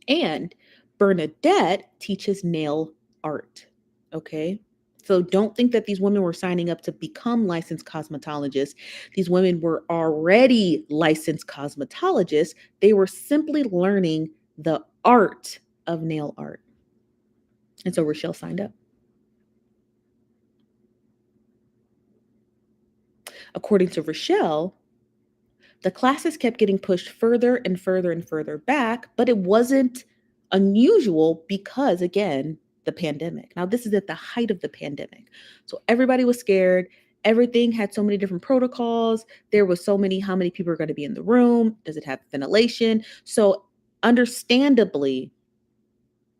S1: And Bernadette teaches nail art. Okay. So don't think that these women were signing up to become licensed cosmetologists. These women were already licensed cosmetologists. They were simply learning the art of nail art. And so Rochelle signed up. According to Rochelle, the classes kept getting pushed further and further and further back, but it wasn't unusual because, again, the pandemic. Now, this is at the height of the pandemic. So everybody was scared. Everything had so many different protocols. There was so many, how many people are going to be in the room? Does it have ventilation? So understandably,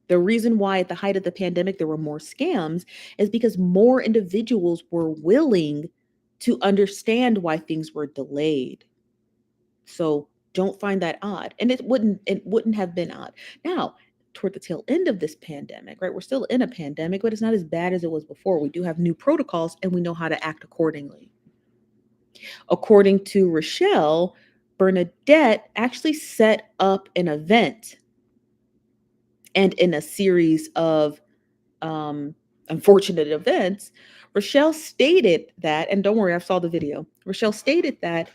S1: the reason why at the height of the pandemic there were more scams is because more individuals were willing to understand why things were delayed. So don't find that odd. And it wouldn't have been odd. Now, toward the tail end of this pandemic, right? We're still in a pandemic, but it's not as bad as it was before. We do have new protocols and we know how to act accordingly. According to Rochelle, Bernadette actually set up an event and in a series of unfortunate events. Rochelle stated that, and don't worry, I saw the video. Rochelle stated that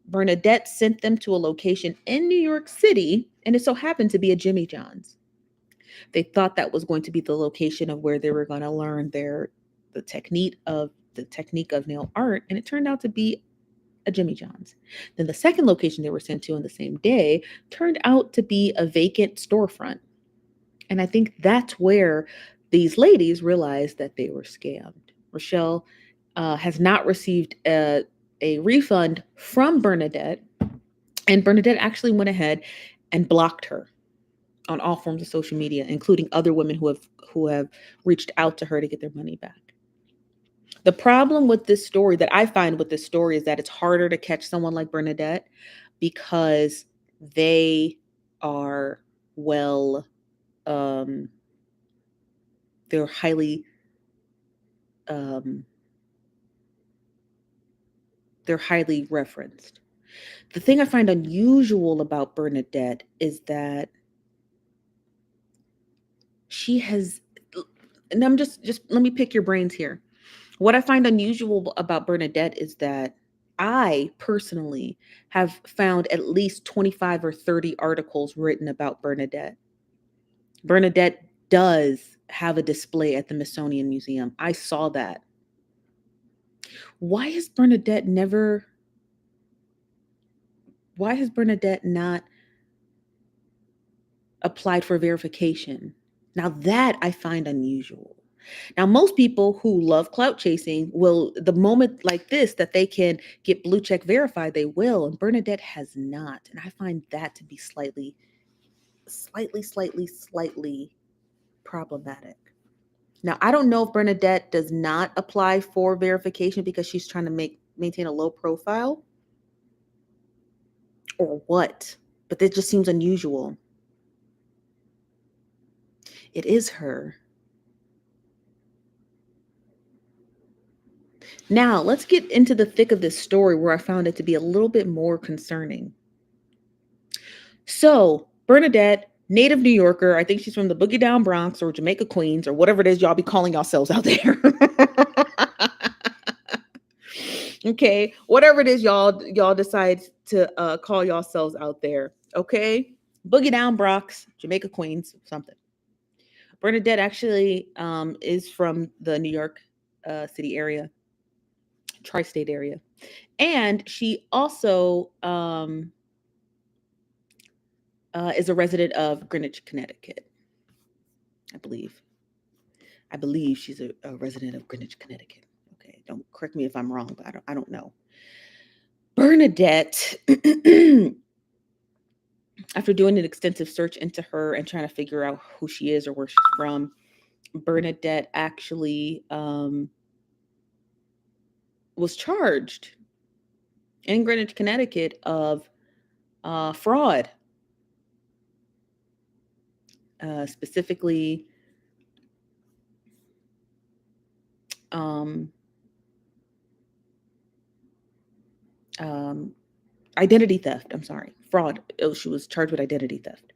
S1: Bernadette sent them to a location in New York City, and it so happened to be a Jimmy John's. They thought that was going to be the location of where they were going to learn the technique of nail art, and it turned out to be a Jimmy John's. Then the second location they were sent to on the same day turned out to be a vacant storefront. And I think that's where these ladies realized that they were scammed. Rochelle has not received a refund from Bernadette, and Bernadette actually went ahead and blocked her on all forms of social media, including other women who have reached out to her to get their money back. The problem with this story that I find with this story is that it's harder to catch someone like Bernadette because they are they're highly referenced. The thing I find unusual about Bernadette is that she has, and I'm just let me pick your brains here. What I find unusual about Bernadette is that I personally have found at least 25 or 30 articles written about Bernadette. Bernadette does have a display at the Smithsonian Museum. I saw that. Why has Bernadette not applied for verification? Now that I find unusual. Now, most people who love clout chasing will, the moment like this that they can get blue check verified, they will. And Bernadette has not. And I find that to be slightly problematic. Now, I don't know if Bernadette does not apply for verification because she's trying to maintain a low profile or what, but that just seems unusual. It is her. Now, let's get into the thick of this story where I found it to be a little bit more concerning. So, Bernadette, native New Yorker, I think she's from the Boogie Down Bronx or Jamaica, Queens, or whatever it is y'all be calling yourselves out there. Okay, whatever it is y'all decide to call yourselves out there. Okay, Boogie Down Bronx, Jamaica, Queens, something. Bernadette actually is from the New York City area, tri-state area, and she also is a resident of Greenwich, Connecticut. I believe she's a resident of Greenwich, Connecticut. Okay, don't correct me if I'm wrong, but I don't know. Bernadette, after doing an extensive search into her and trying to figure out who she is or where she's from, Bernadette actually was charged in Greenwich, Connecticut of fraud. Specifically, identity theft. I'm sorry, fraud. She was charged with identity theft.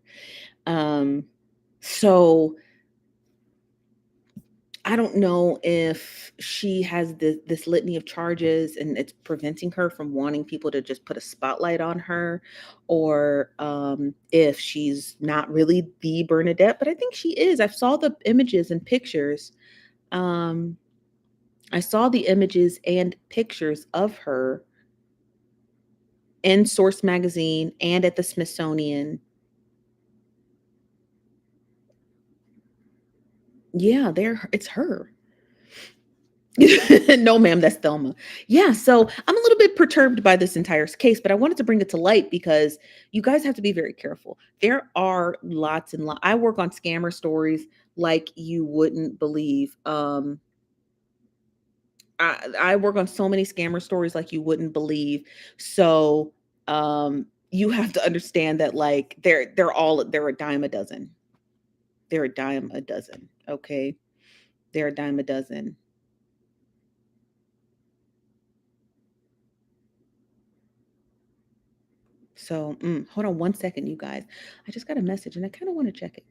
S1: So I don't know if she has this litany of charges and it's preventing her from wanting people to just put a spotlight on her, or if she's not really the Bernadette, but I think she is. I saw the images and pictures. I saw the images and pictures of her in Source magazine and at the Smithsonian. Yeah, it's her. No, ma'am, that's Thelma. Yeah, so I'm a little bit perturbed by this entire case, but I wanted to bring it to light because you guys have to be very careful. There are lots and lots. I work on scammer stories like you wouldn't believe. I work on so many scammer stories like you wouldn't believe. So you have to understand that like they're a dime a dozen. They're a dime a dozen. Okay. They're a dime a dozen. So hold on 1 second, you guys. I just got a message and I kind of want to check it.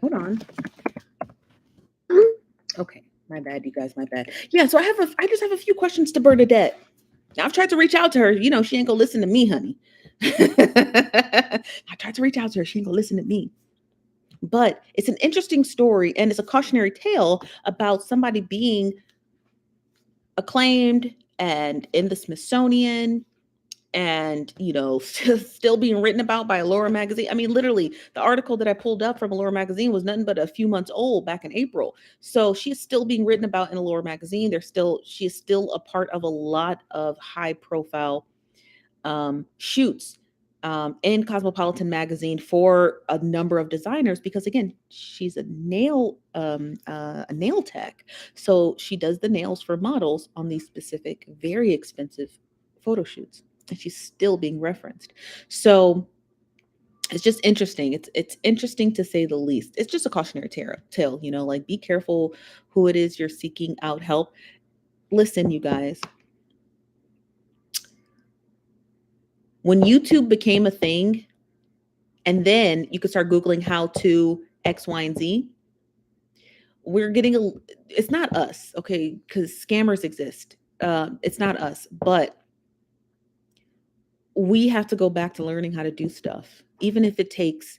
S1: Hold on. Okay, my bad, you guys, my bad. Yeah, so I just have a few questions to Bernadette. I've tried to reach out to her. You know, she ain't gonna listen to me, honey. I tried to reach out to her. She ain't gonna listen to me. But it's an interesting story and it's a cautionary tale about somebody being acclaimed and in the Smithsonian and still being written about by Allure magazine. I mean, literally, the article that I pulled up from Allure magazine was nothing but a few months old back in April. So she's still being written about in Allure magazine. She is still a part of a lot of high profile shoots in Cosmopolitan magazine for a number of designers because again, she's a nail tech, so she does the nails for models on these specific, very expensive photo shoots, and she's still being referenced. So it's just interesting. It's interesting to say the least. It's just a cautionary tale, like be careful who it is you're seeking out help. Listen, you guys, when YouTube became a thing, and then you could start Googling how to X, Y, and Z. It's not us, okay, because scammers exist. It's not us, but we have to go back to learning how to do stuff. Even if it takes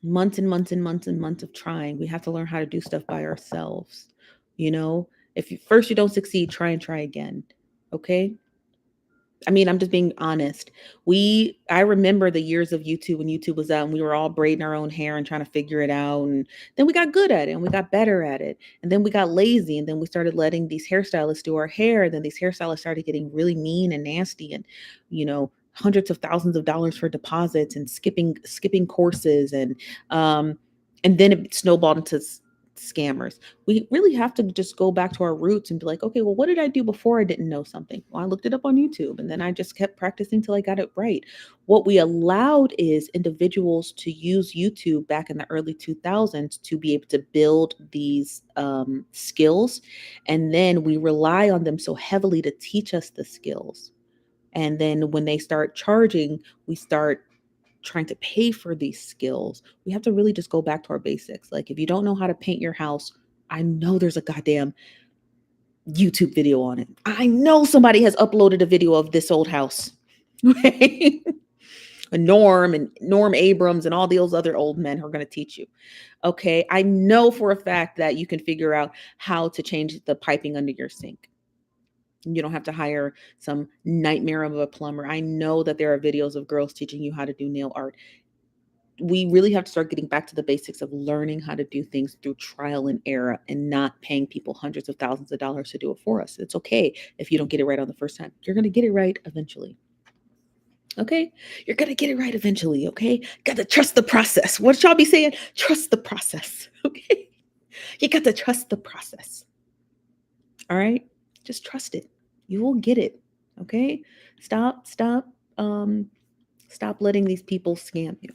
S1: months and months and months and months of trying, we have to learn how to do stuff by ourselves. If first you don't succeed, try and try again. Okay. I mean, I'm just being honest. I remember the years of YouTube when YouTube was out and we were all braiding our own hair and trying to figure it out. And then we got good at it and we got better at it. And then we got lazy and then we started letting these hairstylists do our hair. And then these hairstylists started getting really mean and nasty and, hundreds of thousands of dollars for deposits and skipping courses. And then it snowballed into scammers. We really have to just go back to our roots and be like, okay, well, what did I do before I didn't know something? Well, I looked it up on YouTube and then I just kept practicing till I got it right. What we allowed is individuals to use YouTube back in the early 2000s to be able to build these skills. And then we rely on them so heavily to teach us the skills. And then when they start charging, we start trying to pay for these skills. We have to really just go back to our basics. Like if you don't know how to paint your house, I know there's a goddamn YouTube video on it. I know somebody has uploaded a video of this old house. Right? Norm Abrams and all those other old men who are going to teach you. Okay. I know for a fact that you can figure out how to change the piping under your sink. You don't have to hire some nightmare of a plumber. I know that there are videos of girls teaching you how to do nail art. We really have to start getting back to the basics of learning how to do things through trial and error and not paying people hundreds of thousands of dollars to do it for us. It's okay if you don't get it right on the first time. You're going to get it right eventually. Okay? You're going to get it right eventually. Okay? Got to trust the process. What y'all be saying? Trust the process. Okay? You got to trust the process. All right? Just trust it. You will get it. Okay? Stop letting these people scam you.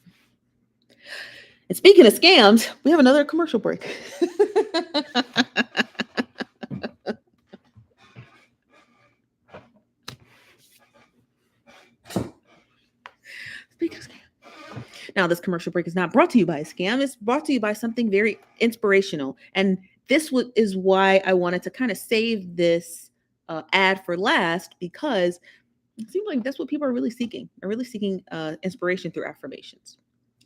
S1: And speaking of scams, we have another commercial break. Speaking of scam. Now, this commercial break is not brought to you by a scam. It's brought to you by something very inspirational. And this is why I wanted to kind of save this ad for last, because it seems like that's what people are really seeking. Are really seeking inspiration through affirmations.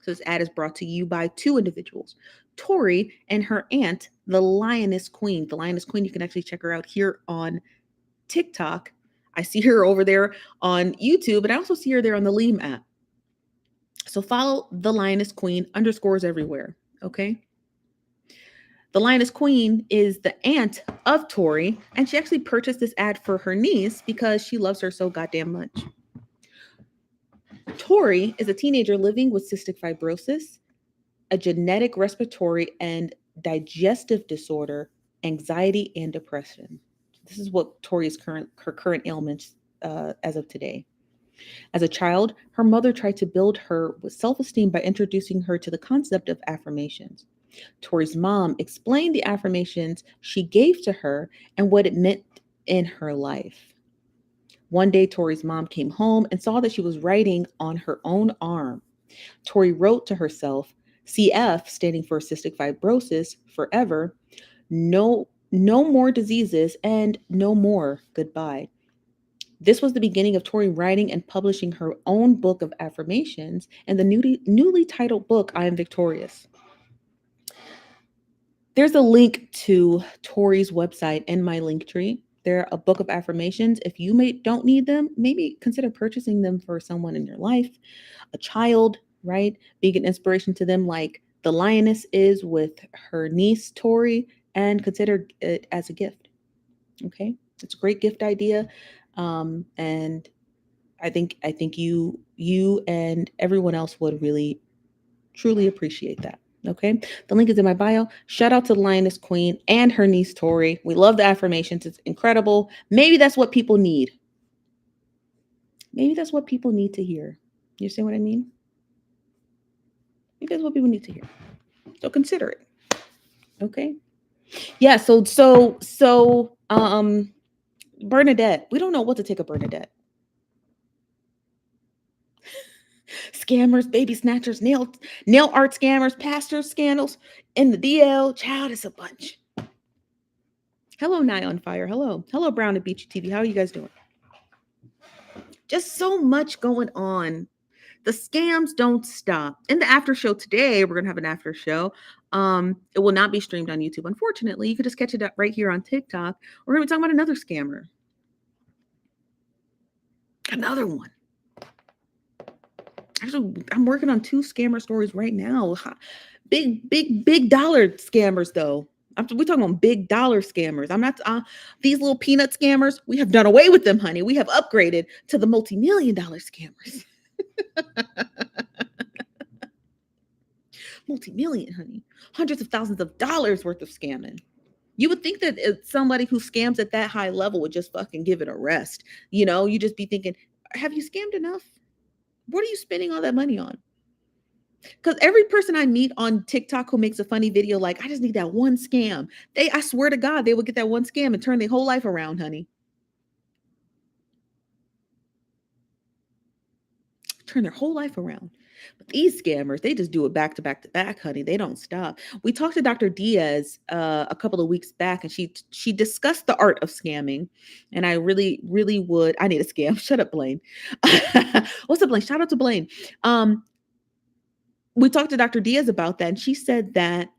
S1: So this ad is brought to you by two individuals, Tori and her aunt, the Lioness Queen. The Lioness Queen, you can actually check her out here on TikTok. I see her over there on YouTube, and I also see her there on the Leam app. So follow the Lioness Queen, underscores everywhere. Okay. The Lioness Queen is the aunt of Tori, and she actually purchased this ad for her niece because she loves her so goddamn much. Tori is a teenager living with cystic fibrosis, a genetic respiratory and digestive disorder, anxiety, and depression. This is what Tori's current ailments as of today. As a child, her mother tried to build her with self-esteem by introducing her to the concept of affirmations. Tori's mom explained the affirmations she gave to her and what it meant in her life. One day, Tori's mom came home and saw that she was writing on her own arm. Tori wrote to herself, CF, standing for cystic fibrosis, forever, no more diseases, and no more goodbye. This was the beginning of Tori writing and publishing her own book of affirmations and the newly titled book, I Am Victorious. There's a link to Tori's website in my link tree. They're a book of affirmations. If you don't need them, maybe consider purchasing them for someone in your life, a child, right? Being an inspiration to them like the lioness is with her niece, Tori, and consider it as a gift. Okay. It's a great gift idea. And I think you and everyone else would really, truly appreciate that. Okay. The link is in my bio. Shout out to the Lioness Queen and her niece, Tori. We love the affirmations. It's incredible. Maybe that's what people need. Maybe that's what people need to hear. You see what I mean? Maybe that's what people need to hear. So consider it. Okay. Yeah. So, Bernadette, we don't know what to take of Bernadette. Scammers, baby snatchers, nail art scammers, pastor scandals, in the DL. Child, it's a bunch. Hello, Nye on Fire. Hello, Brown at Beachy TV. How are you guys doing? Just so much going on. The scams don't stop. In the after show today, we're gonna have an after show. It will not be streamed on YouTube, unfortunately. You could just catch it up right here on TikTok. We're gonna be talking about another scammer. Another one. Actually, I'm working on 2 scammer stories right now. Big dollar scammers, though. We're talking about big dollar scammers. I'm not these little peanut scammers. We have done away with them, honey. We have upgraded to the multi-million-dollar scammers. Multi-million, honey. Hundreds of thousands of dollars worth of scamming. You would think that somebody who scams at that high level would just fucking give it a rest. You know, you just be thinking, have you scammed enough? What are you spending all that money on? Because every person I meet on TikTok who makes a funny video like, I just need that one scam. I swear to God, they would get that one scam and turn their whole life around, honey. Turn their whole life around. But these scammers, they just do it back to back to back, honey. They don't stop. We talked to Dr. Diaz a couple of weeks back, and she discussed the art of scamming. And I really would. I need a scam. Shut up, Blaine. What's up, Blaine? Shout out to Blaine. We talked to Dr. Diaz about that, and she said that,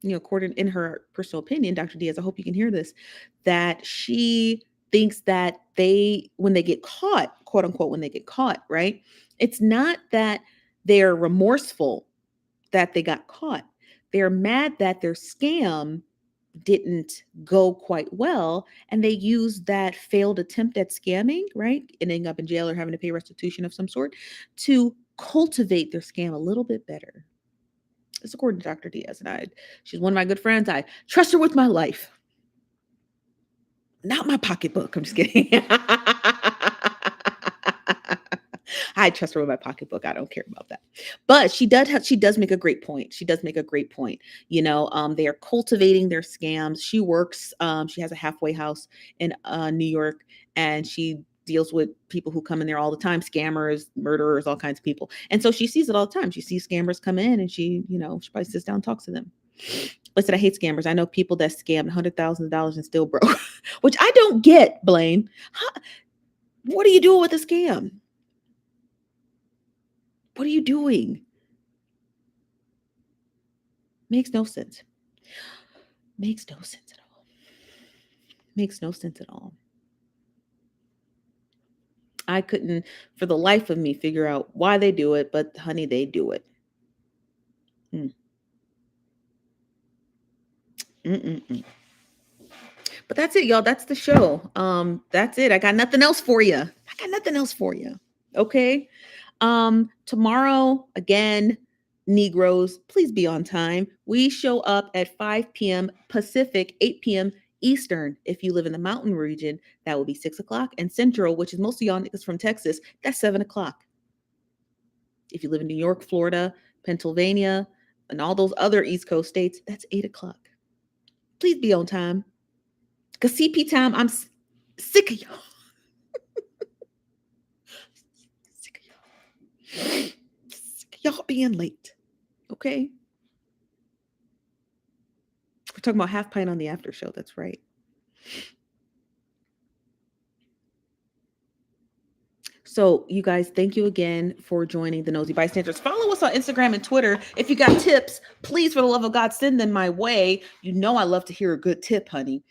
S1: you know, according in her personal opinion, Dr. Diaz, I hope you can hear this, that she thinks that when they get caught, quote unquote, when they get caught, right? It's not that they're remorseful that they got caught. They're mad that their scam didn't go quite well, and they used that failed attempt at scamming, right? Ending up in jail or having to pay restitution of some sort to cultivate their scam a little bit better. It's according to Dr. Diaz, and she's one of my good friends. I trust her with my life. Not my pocketbook. I'm just kidding. I trust her with my pocketbook. I don't care about that. But she does make a great point. She does make a great point. You know, they are cultivating their scams. She works, she has a halfway house in New York, and she deals with people who come in there all the time, scammers, murderers, all kinds of people. And so she sees it all the time. She sees scammers come in, and she probably sits down and talks to them. Listen, I hate scammers. I know people that scammed $100,000 and still broke, which I don't get, Blaine. What are you doing with a scam? What are you doing? Makes no sense. Makes no sense at all. Makes no sense at all. I couldn't, for the life of me, figure out why they do it, but honey, they do it. Mm-mm-mm. But that's it, y'all. That's the show. That's it. I got nothing else for you. I got nothing else for you. Okay. Tomorrow, again, Negroes, please be on time. We show up at 5 p.m. Pacific, 8 p.m. Eastern. If you live in the mountain region, that will be 6 o'clock. And Central, which is most of y'all niggas from Texas, that's 7 o'clock. If you live in New York, Florida, Pennsylvania, and all those other East Coast states, that's 8 o'clock. Please be on time. Because CP time, I'm sick of y'all. Sick of y'all. Sick of y'all being late. Okay? We're talking about half pint on the after show. That's right. So, you guys, thank you again for joining the Nosy Bystanders. Follow us on Instagram and Twitter. If you got tips, please, for the love of God, send them my way. You know I love to hear a good tip, honey.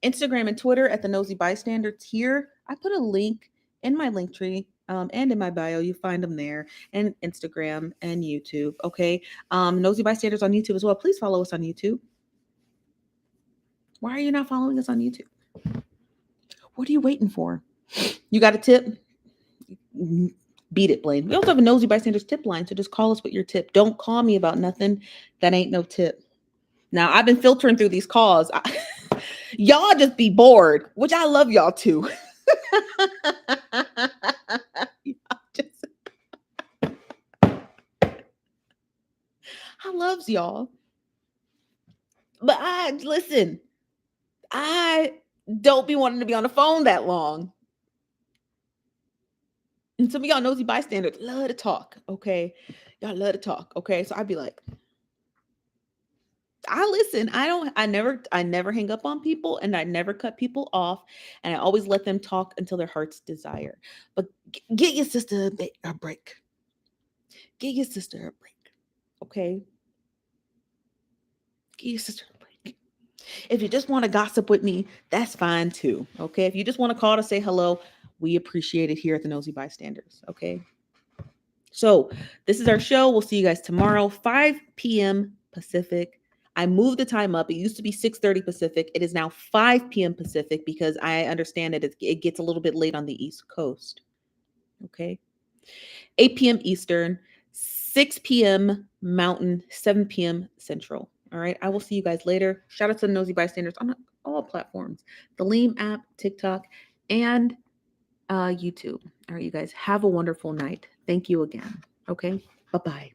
S1: Instagram and Twitter at the Nosy Bystanders. Here, I put a link in my link tree and in my bio. You find them there, and Instagram and YouTube. Okay, Nosy Bystanders on YouTube as well. Please follow us on YouTube. Why are you not following us on YouTube? What are you waiting for? You got a tip? Beat it, Blaine. We also have a Nosy Bystanders tip line, so just call us with your tip. Don't call me about nothing that ain't no tip. Now, I've been filtering through these calls. Y'all just be bored, which I love y'all too. I loves y'all. But listen, I don't be wanting to be on the phone that long. And some of y'all Nosy Bystanders love to talk, okay? Y'all love to talk, okay? So I'd be like, I listen. I never hang up on people, and I never cut people off, and I always let them talk until their heart's desire. But get your sister a break. Get your sister a break. Okay? Get your sister a break. If you just want to gossip with me, that's fine too. Okay? If you just want to call to say hello, we appreciate it here at the Nosy Bystanders. Okay? So this is our show. We'll see you guys tomorrow, 5 p.m. Pacific. I moved the time up. It used to be 6:30 Pacific. It is now 5 p.m. Pacific because I understand that it gets a little bit late on the East Coast. Okay. 8 p.m. Eastern, 6 p.m. Mountain, 7 p.m. Central. All right. I will see you guys later. Shout out to the Nosy Bystanders on all platforms, the Leam app, TikTok, and YouTube. All right, you guys, have a wonderful night. Thank you again. Okay. Bye-bye.